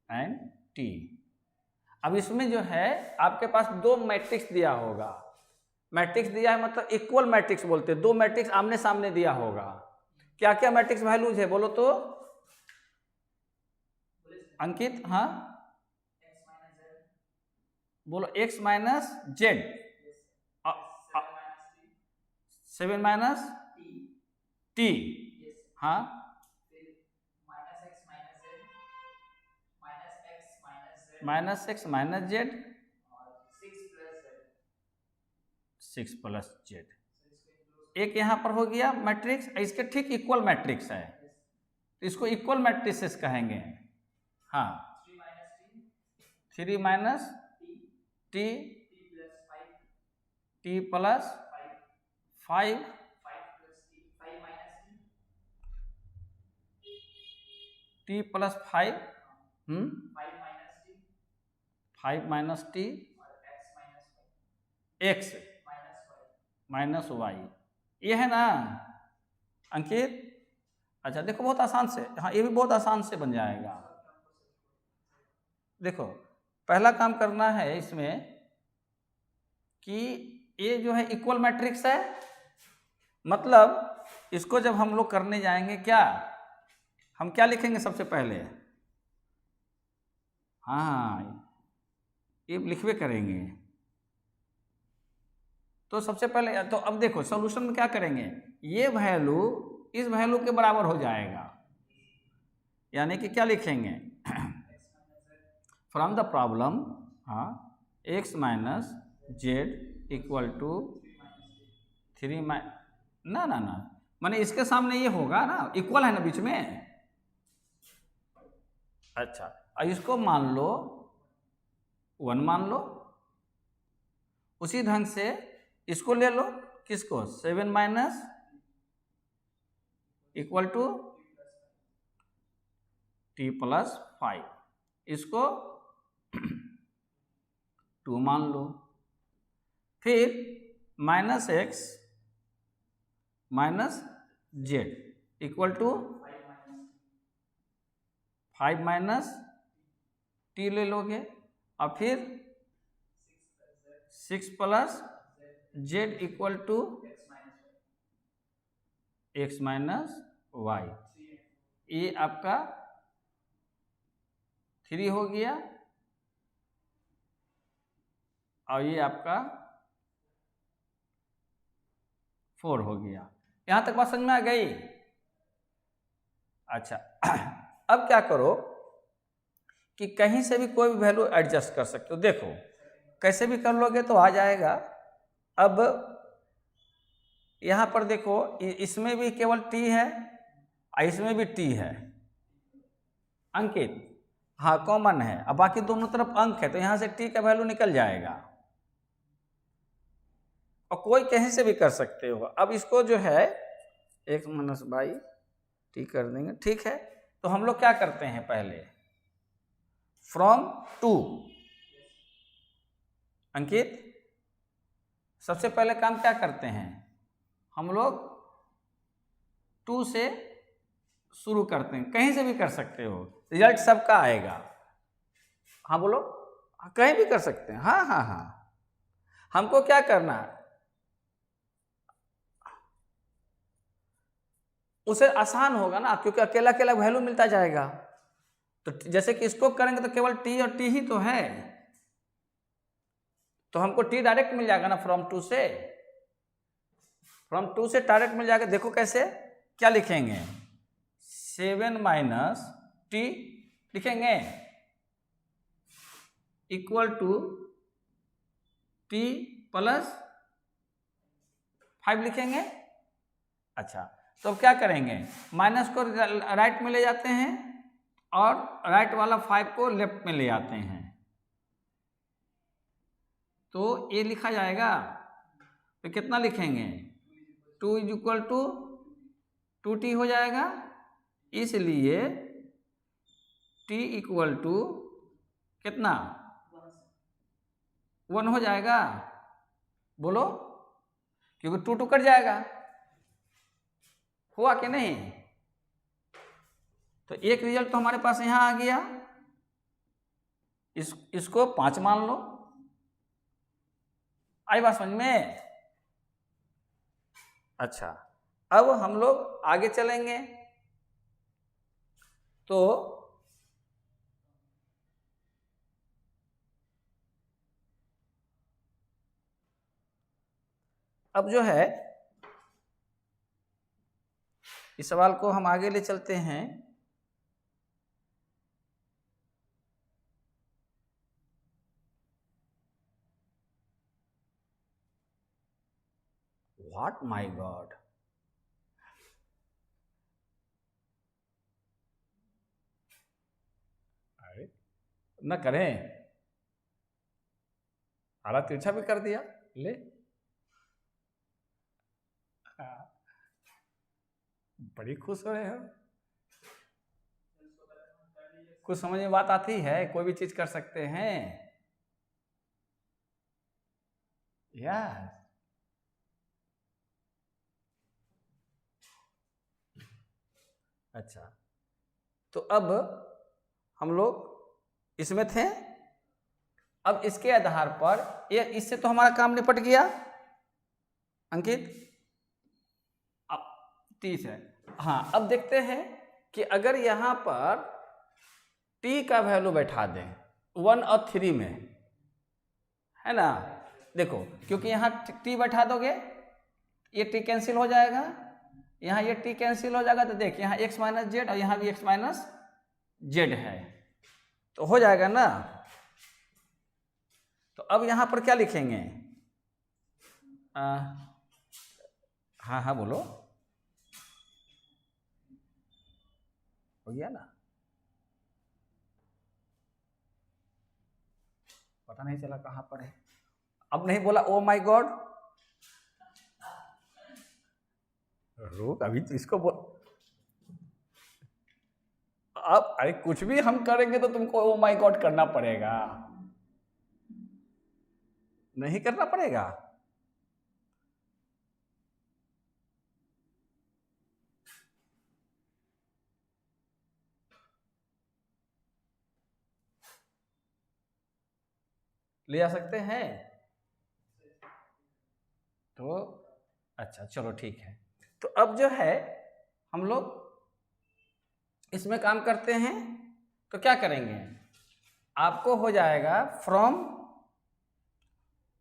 एंड टी। अब इसमें जो है आपके पास 2 मैट्रिक्स दिया होगा। मैट्रिक्स दिया है मतलब इक्वल मैट्रिक्स बोलते हैं, 2 मैट्रिक्स आमने सामने दिया होगा। क्या क्या मैट्रिक्स वैल्यूज है बोलो तो अंकित? हाँ बोलो, X minus Z, 7 minus T, हाँ minus X minus Z, 6 plus Z. एक यहां पर हो गया मैट्रिक्स, इसके ठीक इक्वल मैट्रिक्स है, तो इसको इक्वल मैट्रिक्स कहेंगे। हाँ 3 minus T, T plus 5, T plus 5, 5 minus T, X minus Y, ये है ना अंकित? अच्छा देखो बहुत आसान से, हाँ ये भी बहुत आसान से बन जाएगा। देखो पहला काम करना है इसमें कि ये जो है इक्वल मैट्रिक्स है, मतलब इसको जब हम लोग करने जाएंगे क्या, हम क्या लिखेंगे सबसे पहले, हाँ ये लिखवे करेंगे। तो सबसे पहले तो अब देखो सॉल्यूशन में क्या करेंगे, ये वैल्यू इस वैल्यू के बराबर हो जाएगा, यानी कि क्या लिखेंगे फ्रॉम द प्रॉब्लम, हाँ X minus Z equal to 3 ना ना ना, माने इसके सामने ये होगा ना, इक्वल है ना बीच में। अच्छा अब इसको मान लो 1 मान लो, उसी ढंग से इसको ले लो, किसको, 7 minus equal to T plus 5, इसको 2 मान लो, फिर minus X minus Z equal to 5 minus T ले लोगे, और फिर 6 plus Z equal to X minus Y, ये आपका 3 हो गया। और ये आपका 4 हो गया। यहां तक बात समझ में आ गई? अच्छा अब क्या करो कि कहीं से भी कोई भी वैल्यू एडजस्ट कर सकते हो। देखो कैसे भी कर लोगे तो आ जाएगा। अब यहां पर देखो इसमें भी केवल t है और इसमें भी t है अंकित, हाँ कॉमन है। अब बाकी दोनों तरफ अंक है तो यहां से t का वैल्यू निकल जाएगा और कोई कहीं से भी कर सकते हो। अब इसको जो है x माइनस बाई t कर देंगे, ठीक है। तो हम लोग क्या करते हैं, पहले फ्रॉम टू, अंकित सबसे पहले काम क्या करते हैं हम लोग, 2 से शुरू करते हैं। कहीं से भी कर सकते हो, रिजल्ट सबका आएगा। हाँ बोलो, कहीं भी कर सकते हैं। हाँ हाँ हाँ, हमको क्या करना है, उसे आसान होगा ना, क्योंकि अकेला अकेला वैल्यू मिलता जाएगा। तो जैसे कि इसको करेंगे तो केवल t और t ही तो है, तो हमको t डायरेक्ट मिल जाएगा ना फ्रॉम 2 से। फ्रॉम 2 से डायरेक्ट मिल जाएगा। देखो कैसे, क्या लिखेंगे, 7 माइनस t लिखेंगे इक्वल टू t प्लस 5 लिखेंगे। अच्छा तो अब क्या करेंगे, माइनस को राइट में ले जाते हैं और राइट वाला 5 को लेफ्ट में ले आते हैं, तो ये लिखा जाएगा। तो कितना लिखेंगे, 2 इज इक्वल टू 2t हो जाएगा। इसलिए t इक्वल टू कितना, 1 हो जाएगा। बोलो, क्योंकि 2 2 कट जाएगा, हुआ कि नहीं। तो एक रिजल्ट तो हमारे पास यहां आ गया, इसको 5 मान लो। आई बात समझ में? अच्छा अब हम लोग आगे चलेंगे। तो अब जो है इस सवाल को हम आगे ले चलते हैं। व्हाट माय गॉड, न करें, आला तिरछा भी कर दिया ले। बड़ी खुश हो रहे हो, कुछ समझ में बात आती है, कोई भी चीज कर सकते हैं यार। अच्छा तो अब हम लोग इसमें थे। अब इसके आधार पर ये, इससे तो हमारा काम निपट गया अंकित। अब 30 है। हाँ अब देखते हैं कि अगर यहां पर t का वैल्यू बैठा दें 1 और 3 में, है ना। देखो क्योंकि यहां t बैठा दोगे ये t कैंसिल हो जाएगा, यहाँ ये t कैंसिल हो जाएगा। तो देख यहाँ x माइनस जेड और यहाँ भी x माइनस जेड है, तो हो जाएगा ना। तो अब यहाँ पर क्या लिखेंगे, हाँ हाँ बोलो, हो गया ना, पता नहीं चला कहाँ पर है। अब नहीं बोला ओ माय गॉड, रुक अभी तो इसको बोल। अब अरे कुछ भी हम करेंगे तो तुमको ओ माय गॉड करना पड़ेगा, नहीं करना पड़ेगा। ले आ सकते हैं तो अच्छा चलो ठीक है। तो अब जो है हम लोग इसमें काम करते हैं। तो क्या करेंगे, आपको हो जाएगा फ्रॉम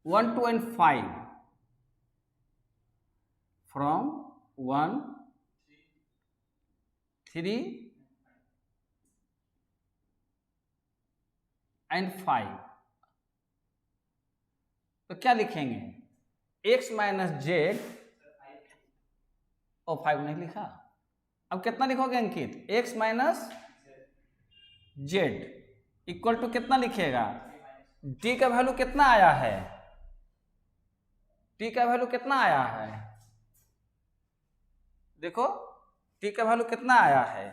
1 2 and 5 from 1 3 and 5, तो क्या लिखेंगे? x माइनस जेड, और 5 नहीं लिखा। अब कितना लिखोगे अंकित? x minus Z equal to कितना लिखिएगा? t का वैल्यू कितना आया है? t का वैल्यू कितना आया है? देखो t का वैल्यू कितना आया है?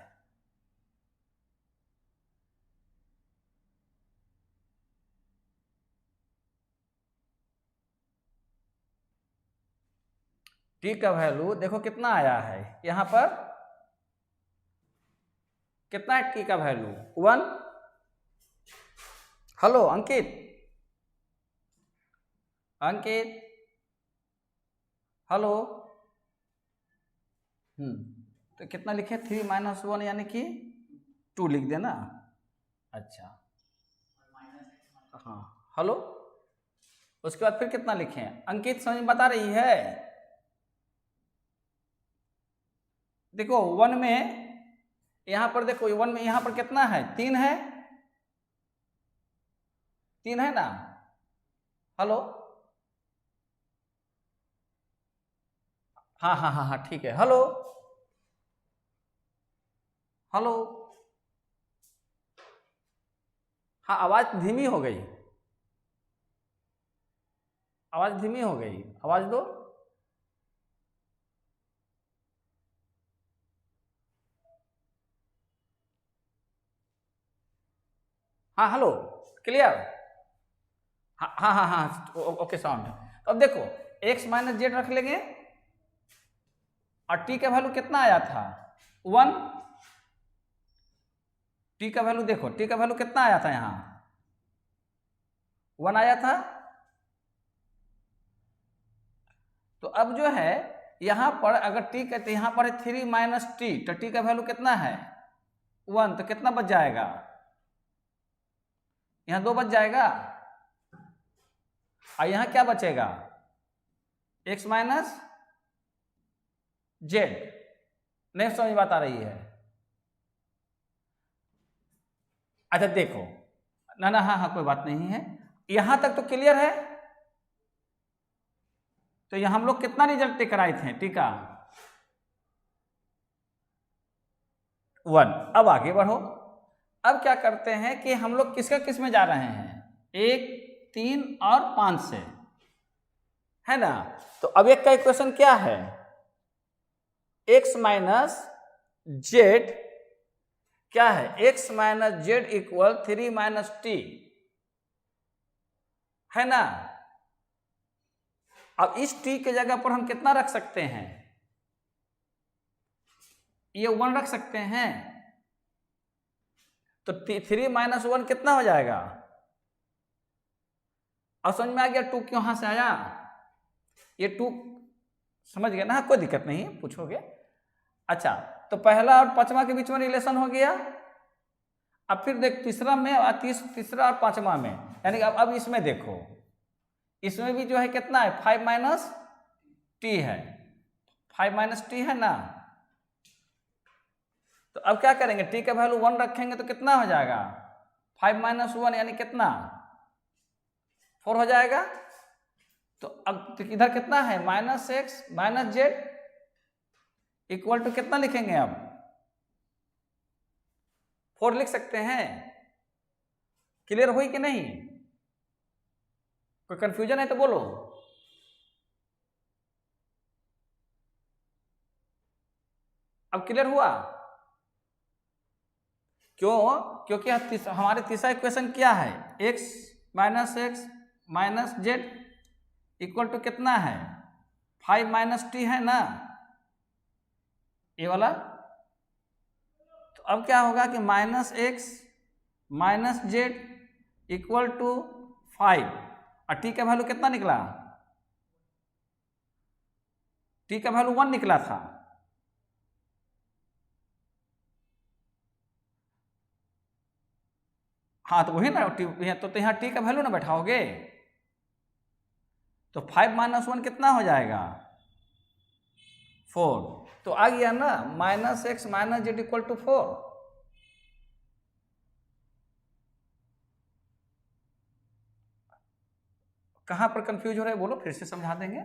t का वैल्यू देखो कितना आया है यहां पर, कितना है t का वैल्यू? 1। हेलो अंकित, अंकित हेलो। तो कितना लिखे? 3 माइनस 1 यानी कि 2 लिख देना। अच्छा हाँ हेलो, उसके बाद फिर कितना लिखें? अंकित समझ बता रही है? देखो 1 में यहां पर, देखो 1 में यहां पर कितना है? 3 है, 3 है ना? हेलो हाँ हाँ हाँ हाँ ठीक है। हेलो हेलो, हाँ आवाज धीमी हो गई, आवाज धीमी हो गई, आवाज दो। हाँ हेलो, क्लियर? हाँ हाँ हाँ हाँ ओके साउंड। तो अब देखो x माइनस जेड रख लेंगे, और t का वैल्यू कितना आया था? 1। t का वैल्यू देखो, t का वैल्यू कितना आया था? यहाँ 1 आया था। तो अब जो है यहां पर अगर t कहते, यहां पर 3 माइनस टी, तो t का वैल्यू कितना है? 1। तो कितना बच जाएगा? यहां 2 बच जाएगा, और यहां क्या बचेगा? x minus Z. नहीं समझ बात आ रही है? अच्छा देखो ना ना, हाँ हाँ कोई बात नहीं है, यहां तक तो क्लियर है। तो यहां हम लोग कितना रिजल्ट टेक कराए थे? टी का 1। अब आगे बढ़ो, अब क्या करते हैं कि हम लोग किसका किस में जा रहे हैं? 1 3 और 5 से, है ना? तो अब एक का इक्वेशन क्या है? x माइनस जेड क्या है? x minus Z equal 3 minus T, है ना? अब इस t के जगह पर हम कितना रख सकते हैं? ये 1 रख सकते हैं। तो 3 माइनस 1 कितना हो जाएगा? अब समझ में आ गया 2 क्यों यहां से आया? ये 2 समझ गए ना? कोई दिक्कत नहीं, पूछोगे। अच्छा, तो पहला और पांचवा के बीच में रिलेशन हो गया। अब फिर देख तीसरा में, तीसरा और पांचवा में, यानी अब इसमें देखो, इसमें भी जो है कितना है? 5 माइनस टी है, 5 माइनस टी है ना? तो अब क्या करेंगे? टी का वैल्यू 1 रखेंगे तो कितना हो जाएगा? 5 माइनस 1 यानी कितना? 4 हो जाएगा। तो अब तो इधर कितना है? Minus X minus Z equal to कितना लिखेंगे? अब 4 लिख सकते हैं। क्लियर हुई कि नहीं? कोई कंफ्यूजन है तो बोलो। अब क्लियर हुआ? क्यों? क्योंकि हमारे तीसरा इक्वेशन क्या है? x minus Z equal to कितना है? 5 माइनस टी है ना, ये वाला। तो अब क्या होगा कि minus X minus Z equal to 5, और टी का वैल्यू कितना निकला? टी का वैल्यू 1 निकला था। हाँ तो वही ना, तो यहाँ टी का वैल्यू ना बैठाओगे। तो 5 माइनस 1 कितना हो जाएगा? 4। तो आ गया ना minus X minus Z equal to 4। कहां पर कंफ्यूज हो रहे हैं बोलो, फिर से समझा देंगे।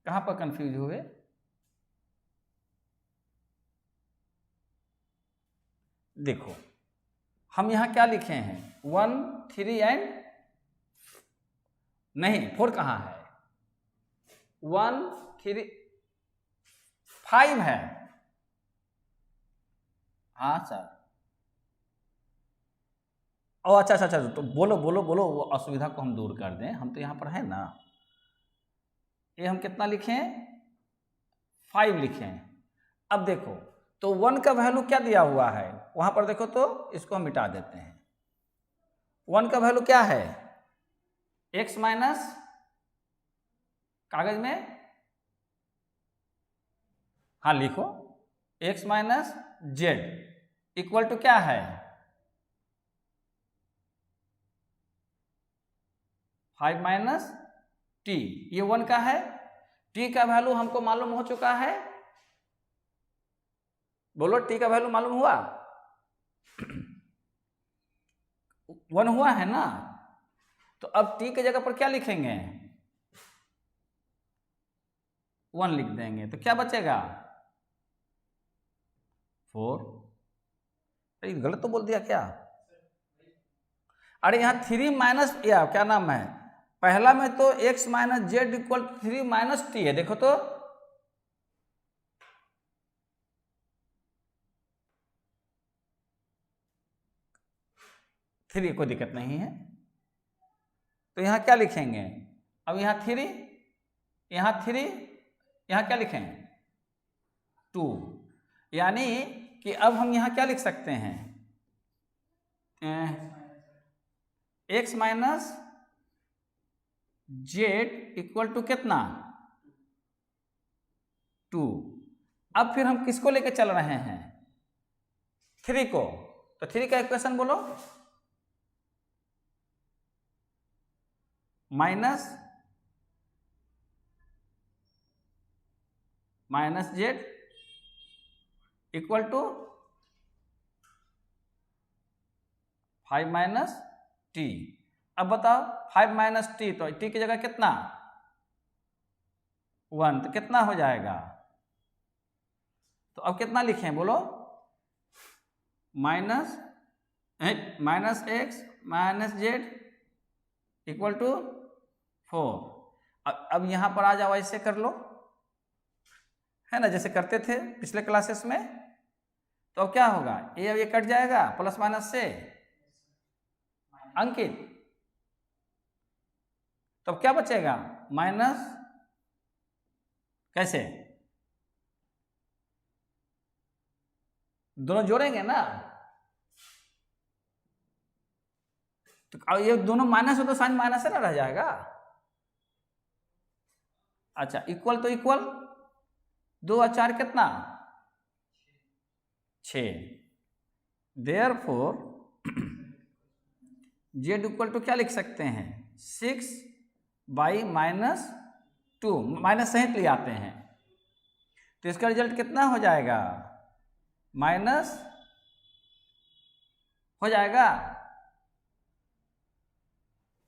कहां पर कंफ्यूज हुए? देखो हम यहां क्या लिखे हैं, 1 3 एंड नहीं 4 कहां है, 1 3 5 है। हाँ सर। ओ अच्छा अच्छा अच्छा, तो बोलो बोलो बोलो, वो असुविधा को हम दूर कर दें, हम तो यहाँ पर है ना। ये हम कितना लिखें, 5 लिखें। अब देखो तो 1 का वैल्यू क्या दिया हुआ है वहां पर, देखो तो इसको हम मिटा देते हैं। 1 का वैल्यू क्या है, x माइनस, कागज में हाँ लिखो, x minus Z equal to क्या है, 5 माइनस टी। ये 1 का है, t का वैल्यू हमको मालूम हो चुका है, बोलो t का वैल्यू मालूम हुआ, 1 हुआ है ना। तो अब t की जगह पर क्या लिखेंगे, 1 लिख देंगे, तो क्या बचेगा 4। अरे गलत तो बोल दिया क्या, अरे यहाँ 3 माइनस या क्या नाम है, पहला में तो x minus Z equal 3 minus T है, देखो तो थ्री, कोई दिक्कत नहीं है। तो यहाँ क्या लिखेंगे, अब यहाँ 3, यहाँ 3, यहाँ क्या लिखें 2, यानी कि अब हम यहाँ क्या लिख सकते हैं, x minus Z equal to कितना 2। अब फिर हम किसको लेकर चल रहे हैं, 3 को, तो 3 का इक्वेशन बोलो, minus Z equal to 5 minus T. अब बताओ 5 माइनस टी, तो टी की जगह कितना 1, तो कितना हो जाएगा, तो अब कितना लिखें बोलो, minus X minus Z equal to 4। अब यहां पर आ जाओ, ऐसे कर लो, है ना, जैसे करते थे पिछले क्लासेस में। तो अब क्या होगा, ये अब ये कट जाएगा प्लस माइनस से, अंकित, तो अब क्या बचेगा माइनस, कैसे दोनों जोड़ेंगे ना, तो अब ये दोनों माइनस हो तो साइन माइनस से ना रह जाएगा। अच्छा इक्वल, तो इक्वल 2 और 4 कितना 6, देयरफॉर जेड इक्वल टू क्या लिख सकते हैं 6 बाई माइनस 2, माइनस सहित ले आते हैं, तो इसका रिजल्ट कितना हो जाएगा, माइनस हो जाएगा।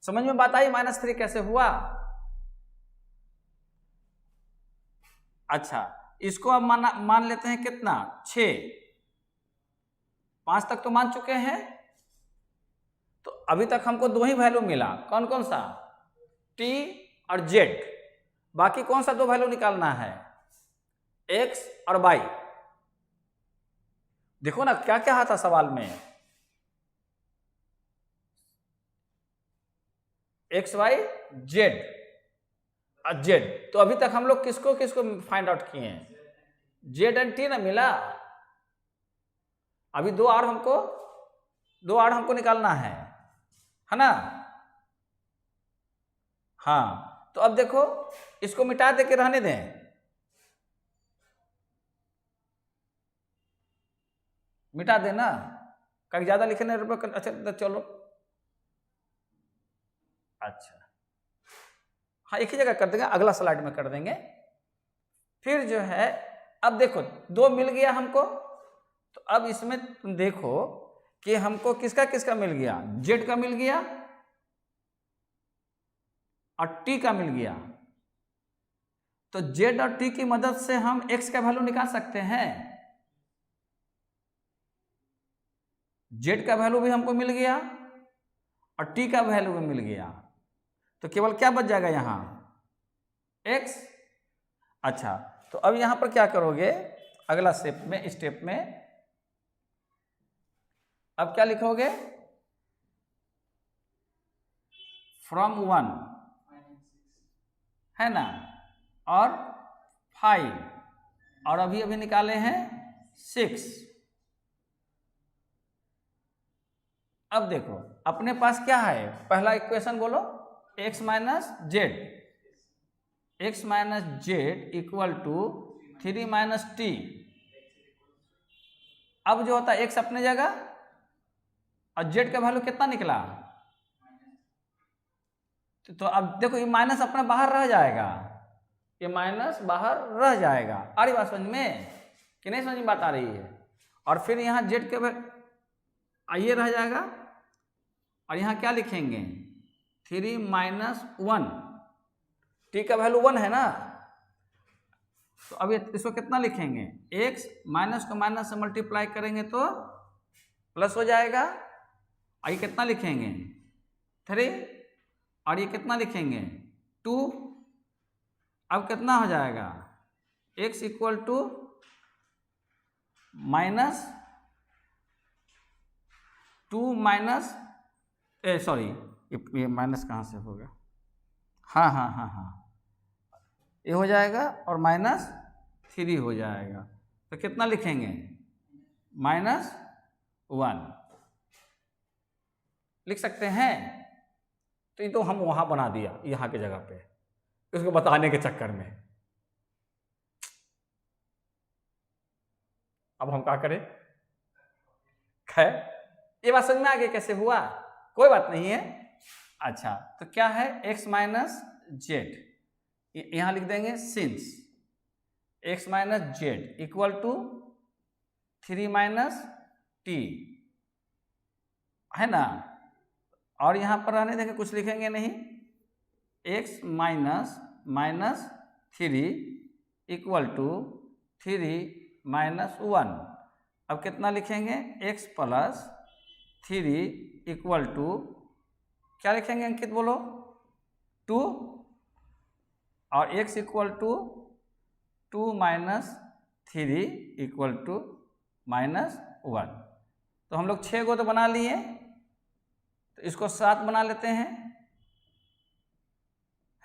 समझ में बात आई -3 कैसे हुआ। अच्छा इसको अब मान लेते हैं कितना 6, 5 तक तो मान चुके हैं, तो अभी तक हमको 2 ही वैल्यू मिला, कौन कौन सा, t और z, बाकी कौन सा 2 वैल्यू निकालना है, x और y। देखो ना क्या क्या था सवाल में, x y z और z, तो अभी तक हम लोग किसको किसको फाइंड आउट किए हैं, z एंड t ना मिला, अभी 2 और हमको निकालना है ना। हाँ तो अब देखो इसको मिटा दे के रहने दें, मिटा देना, कहीं ज्यादा लिखने रुपये, अच्छा चलो अच्छा, हाँ एक ही जगह कर देंगे, अगला स्लाइड में कर देंगे। फिर जो है अब देखो 2 मिल गया हमको, तो अब इसमें तुम देखो कि हमको किसका किसका मिल गया, जेड का मिल गया और टी का मिल गया। तो जेड और टी की मदद से हम एक्स का वैल्यू निकाल सकते हैं। जेड का वैल्यू भी हमको मिल गया और टी का वैल्यू भी मिल गया, तो केवल क्या बच जाएगा यहाँ, एक्स। अच्छा, तो अब यहां पर क्या करोगे, अगला स्टेप में अब क्या लिखोगे, फ्रॉम 1 है ना, और 5, और अभी निकाले हैं 6। अब देखो अपने पास क्या है, पहला इक्वेशन बोलो, x minus Z, x minus Z equal to 3 minus T. अब जो होता है x अपने जगह और z का वैल्यू कितना निकला, तो अब देखो ये माइनस अपना बाहर रह जाएगा, ये माइनस बाहर रह जाएगा। आ रही बात समझ में कि नहीं, समझ में बात आ रही है। और फिर यहाँ z के ये रह जाएगा, और यहाँ क्या लिखेंगे, 3 माइनस 1, टी का वैल्यू 1 है ना, तो अब इसको कितना लिखेंगे, x माइनस को माइनस से मल्टीप्लाई करेंगे तो प्लस हो जाएगा, और ये कितना लिखेंगे 3, और ये कितना लिखेंगे 2। अब कितना हो जाएगा, x equal to minus 2 minus sorry ये माइनस कहाँ से होगा, हाँ हाँ हाँ हाँ, ये हो जाएगा और माइनस 3 हो जाएगा, तो कितना लिखेंगे -1 लिख सकते हैं। तो ये तो हम वहां बना दिया यहाँ की जगह पे, इसको बताने के चक्कर में। अब हम क्या करें, खैर ये बात समझ में आ गई कैसे हुआ, कोई बात नहीं है। अच्छा, तो क्या है x माइनस जेड, यहां लिख देंगे since x minus Z equal to 3 minus T, है ना, और यहां पर रहने देंगे, कुछ लिखेंगे नहीं, x minus minus 3 equal to 3 minus 1। अब कितना लिखेंगे, x प्लस 3 इक्वल टू क्या लिखेंगे अंकित बोलो, 2, और x equal to 2 minus 3 equal to -1। तो हम लोग 6 को तो बना लिए, तो इसको 7 बना लेते हैं,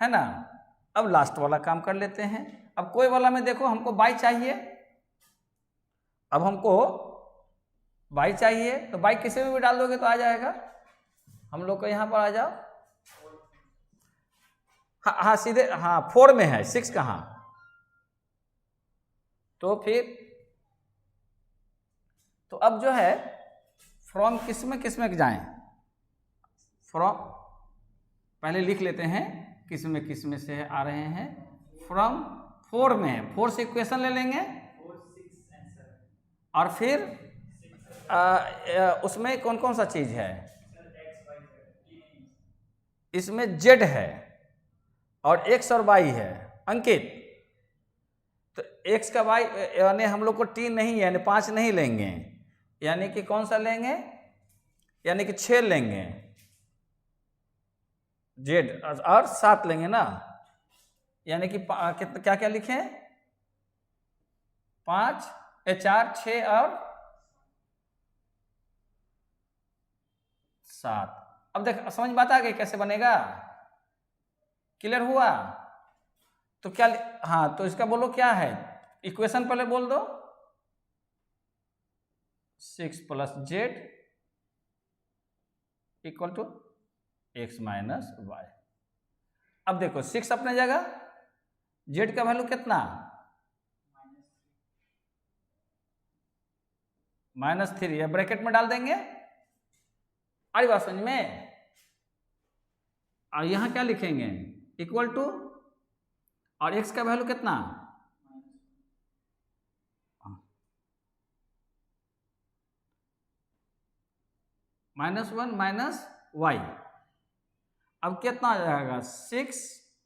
है ना। अब लास्ट वाला काम कर लेते हैं। अब कोई वाला में देखो हमको बाई चाहिए, अब हमको बाई चाहिए, तो बाई किसी में भी डाल दोगे तो आ जाएगा। हम लोग को यहाँ पर आ जाओ, हाँ हाँ सीधे, हाँ 4 में है, 6 कहाँ, तो फिर तो अब जो है फ्रॉम किस में जाएं, फ्रॉम पहले लिख लेते हैं किस में से आ रहे हैं, फ्रॉम 4 में है, 4 से इक्वेशन ले लेंगे, और फिर उसमें कौन कौन सा चीज है, इसमें z है और x और y है अंकित, तो x का y यानी हम लोग को 3 नहीं यानी 5 नहीं लेंगे, यानी कि कौन सा लेंगे, यानी कि 6 लेंगे z, और 7 लेंगे ना, यानी कि क्या क्या लिखें, 5 4 6 और 7। अब देख समझ बात आ गई कैसे बनेगा, क्लियर हुआ। तो क्या, हाँ तो इसका बोलो क्या है, इक्वेशन पहले बोल दो, 6 plus Z equal to x minus Y. अब देखो 6 अपने जगह, जेड का वैल्यू कितना -3, ब्रैकेट में डाल देंगे। अरे बात समझ में, और यहाँ क्या लिखेंगे, इक्वल टू, और x का वैल्यू कितना, -1 माइनस वाई। अब कितना आ जाएगा, 6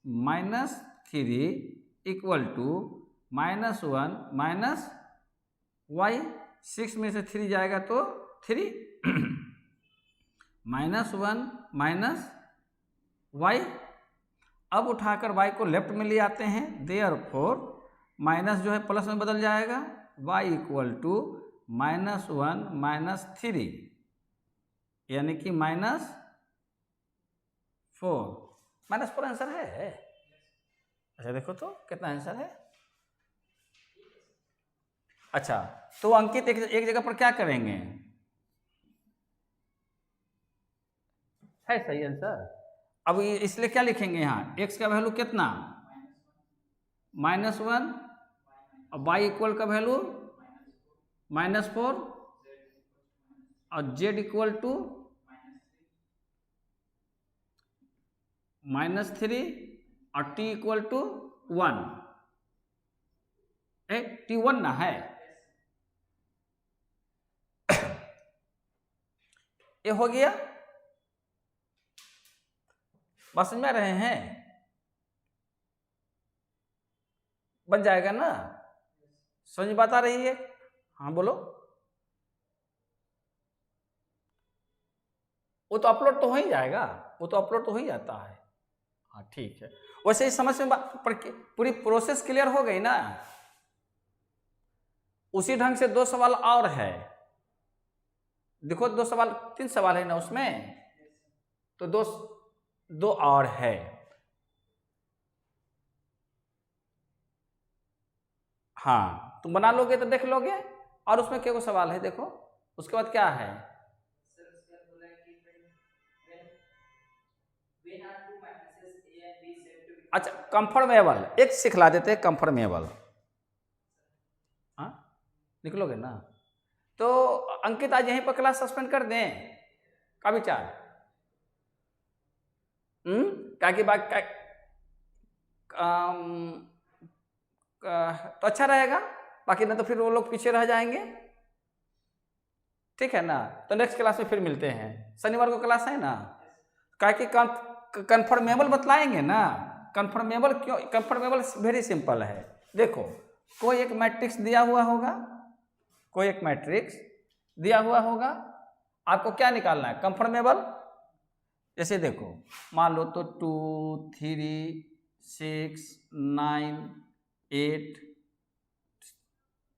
minus 3 equal to -1 minus Y. 6 में से 3 जाएगा तो 3 -1 माइनस वाई। अब उठाकर y को लेफ्ट में ले आते हैं, देयरफॉर माइनस जो है प्लस में बदल जाएगा, y इक्वल टू -1 माइनस 3 यानी कि -4। -4 आंसर है। अच्छा देखो तो कितना आंसर है। अच्छा तो अंकित एक जगह पर क्या करेंगे, है सही आंसर। अब इसलिए क्या लिखेंगे यहाँ, x का वैल्यू कितना, -1 और y इक्वल का वैल्यू -4 और z इक्वल टू -3 और t इक्वल टू 1। t1 ना है, ये हो गया। बात समझ में रहे हैं, बन जाएगा ना, समझ बात आ रही है। हाँ बोलो, वो तो अपलोड तो हो ही जाएगा, वो तो अपलोड तो हो ही जाता है। हाँ ठीक है, वैसे इस समझ में पूरी प्रोसेस क्लियर हो गई ना। उसी ढंग से 2 सवाल और है, देखो 2 सवाल 3 सवाल है ना उसमें, तो दो और है। हाँ तुम बना लोगे तो देख लोगे, और उसमें क्या सवाल है देखो, उसके बाद क्या है, अच्छा कंफर्मेबल, एक सिखला देते हैं कंफर्मेबल। हाँ निकलोगे ना, तो अंकित आज यहीं पर क्लास सस्पेंड कर दें, का विचार, क्या की बात तो अच्छा रहेगा, बाकी ना तो फिर वो लोग पीछे रह जाएंगे। ठीक है ना, तो नेक्स्ट क्लास में फिर मिलते हैं, शनिवार को क्लास है ना। क्या कि कंफर्मेबल बतलाएंगे ना, कंफर्मेबल क्यों, कंफर्मेबल वेरी सिंपल है। देखो कोई एक मैट्रिक्स दिया हुआ होगा, कोई एक मैट्रिक्स दिया हुआ होगा, आपको क्या निकालना है, कंफर्मेबल। जैसे देखो मान लो तो 2 3 6 9 8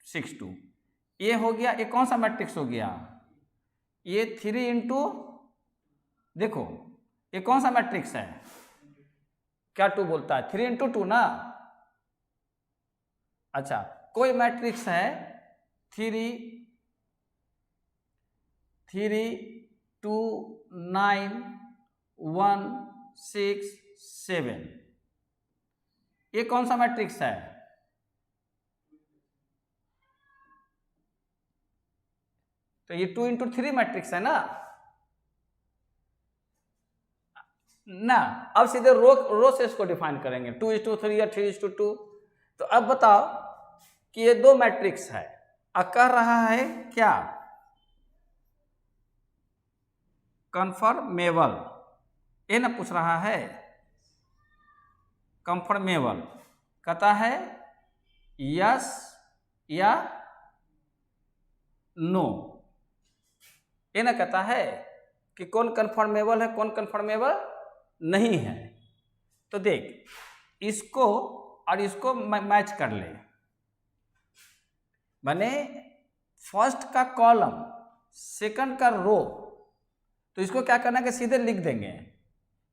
6 2, ये हो गया, ये कौन सा मैट्रिक्स हो गया, ये 3 इंटू, देखो ये कौन सा मैट्रिक्स है, क्या 2 बोलता है, 3 इंटू 2 ना। अच्छा कोई मैट्रिक्स है 3 2 9 1 6 7, ये कौन सा मैट्रिक्स है, तो ये 2 इंटू 3 मैट्रिक्स है ना। अब सीधे रो से इसको डिफाइन करेंगे, 2:3 या 3:2। तो अब बताओ कि ये 2 मैट्रिक्स है, अब कह रहा है क्या, कंफर्मेबल, ये ना पूछ रहा है, कंफर्मेबल कहता है यस या नो, ये ना कहता है कि कौन कंफर्मेबल है कौन कंफर्मेबल नहीं है। तो देख इसको और इसको मैच कर ले, माने फर्स्ट का कॉलम सेकंड का रो, तो इसको क्या करना है कि सीधे लिख देंगे,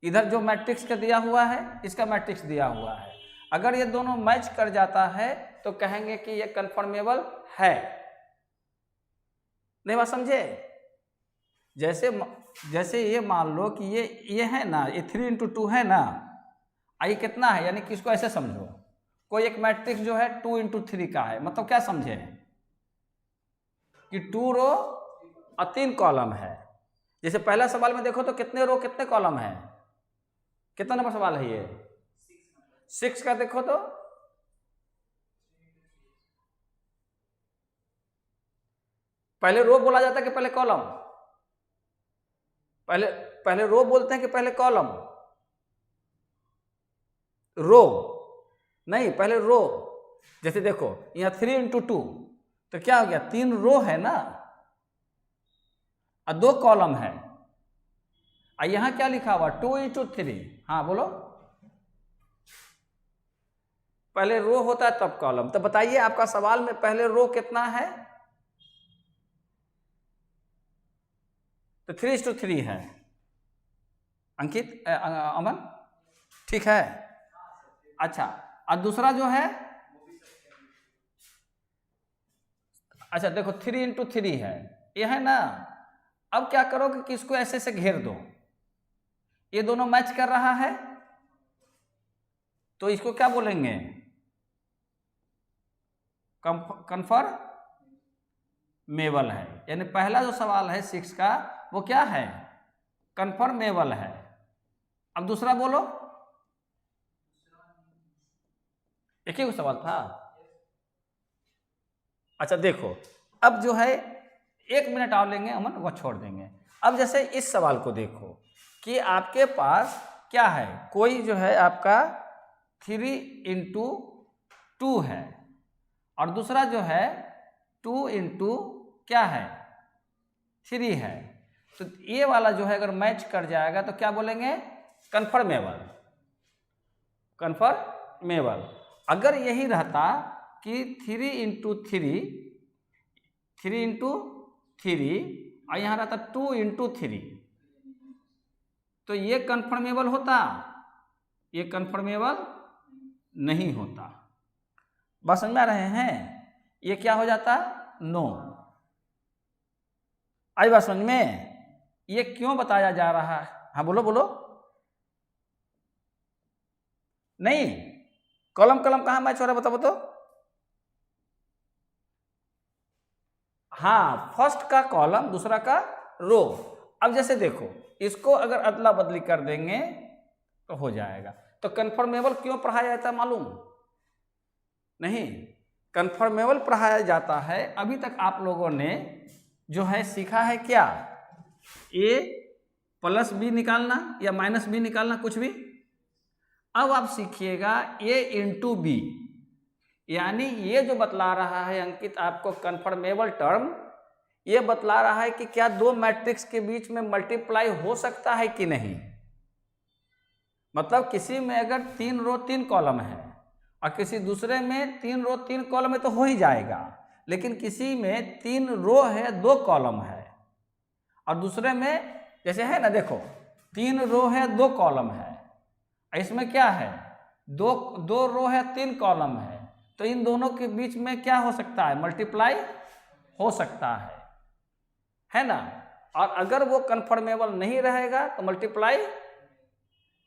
इधर जो मैट्रिक्स का दिया हुआ है इसका मैट्रिक्स दिया हुआ है, अगर ये दोनों मैच कर जाता है तो कहेंगे कि ये कंफर्मेबल है। नहीं बात समझे, जैसे ये मान लो कि ये है ना, ये 3 इंटू 2 है ना, ये कितना है, यानी कि इसको ऐसे समझो, कोई एक मैट्रिक्स जो है 2 इंटू 3 का है, मतलब क्या समझे कि 2 रो और 3 कॉलम है। जैसे पहला सवाल में देखो तो कितने रो कितने कॉलम है, कितना नंबर सवाल है ये? 6 का देखो तो, पहले रो बोला जाता है कि पहले कॉलम? पहले रो बोलते हैं कि पहले कॉलम? रो नहीं, पहले रो। जैसे देखो यहाँ 3 × 2 तो क्या हो गया, 3 रो है ना और 2 कॉलम है। और यहां क्या लिखा हुआ, 2 × 3। हाँ बोलो, पहले रो होता है तब कॉलम। तो बताइए आपका सवाल में पहले रो कितना है? तो 3:3 है। अंकित, अमन, ठीक है? अच्छा, और दूसरा जो है, अच्छा देखो 3 × 3 है, ये है ना। अब क्या करोगे कि इसको ऐसे से घेर दो, ये दोनों मैच कर रहा है तो इसको क्या बोलेंगे, कन्फर्मेबल है। यानी पहला जो सवाल है 6 का वो क्या है, कन्फर्मेबल है। अब दूसरा बोलो, एक ही सवाल था। अच्छा देखो, अब जो है 1 मिनट और लेंगे अमन, वह छोड़ देंगे। अब जैसे इस सवाल को देखो कि आपके पास क्या है, कोई जो है आपका 3 × 2 है और दूसरा जो है 2 × क्या है, 3 है। तो ये वाला जो है अगर मैच कर जाएगा तो क्या बोलेंगे, कन्फर्मेबल। कन्फर्मेबल। अगर यही रहता कि 3 × 3 और यहाँ रहता 2 × 3 तो ये कन्फर्मेबल होता, ये कन्फर्मेबल नहीं होता। बात समझ में आ रहे हैं? ये क्या हो जाता, नो। आई बात समझ में? ये क्यों बताया जा रहा है? हाँ बोलो बोलो। नहीं, कॉलम कहाँ मैच हो रहा है, बताओ तो। हाँ, फर्स्ट का कॉलम दूसरा का रो। अब जैसे देखो इसको अगर अदला बदली कर देंगे तो हो जाएगा। तो कन्फर्मेबल क्यों पढ़ाया जाता है मालूम नहीं? कन्फर्मेबल पढ़ाया जाता है, अभी तक आप लोगों ने जो है सीखा है क्या, a+b निकालना या -b निकालना, कुछ भी। अब आप सीखिएगा a × b, यानी ये जो बतला रहा है अंकित आपको कन्फर्मेबल टर्म, ये बतला रहा है कि क्या 2 मैट्रिक्स के बीच में मल्टीप्लाई हो सकता है कि नहीं। मतलब किसी में अगर 3 रो 3 कॉलम है और किसी दूसरे में 3 रो 3 कॉलम है तो हो ही जाएगा, लेकिन किसी में 3 रो है 2 कॉलम है और दूसरे में जैसे है ना, देखो 3 रो है 2 कॉलम है, इसमें क्या है, 2 रो है 3 कॉलम है, तो इन दोनों के बीच में क्या हो सकता है, मल्टीप्लाई हो सकता है ना। और अगर वो कन्फर्मेबल नहीं रहेगा तो मल्टीप्लाई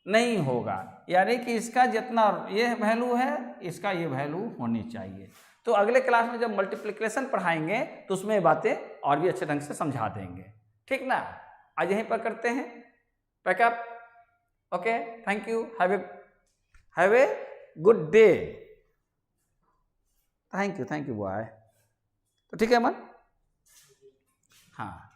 नहीं होगा, यानी कि इसका जितना ये वैल्यू है इसका ये वैल्यू होनी चाहिए। तो अगले क्लास में जब मल्टीप्लिकेशन पढ़ाएंगे तो उसमें बातें और भी अच्छे ढंग से समझा देंगे, ठीक ना। आज यहीं पर करते हैं pack up. Okay, thank you, have a good day. Thank you boy. तो ठीक है मन, हाँ।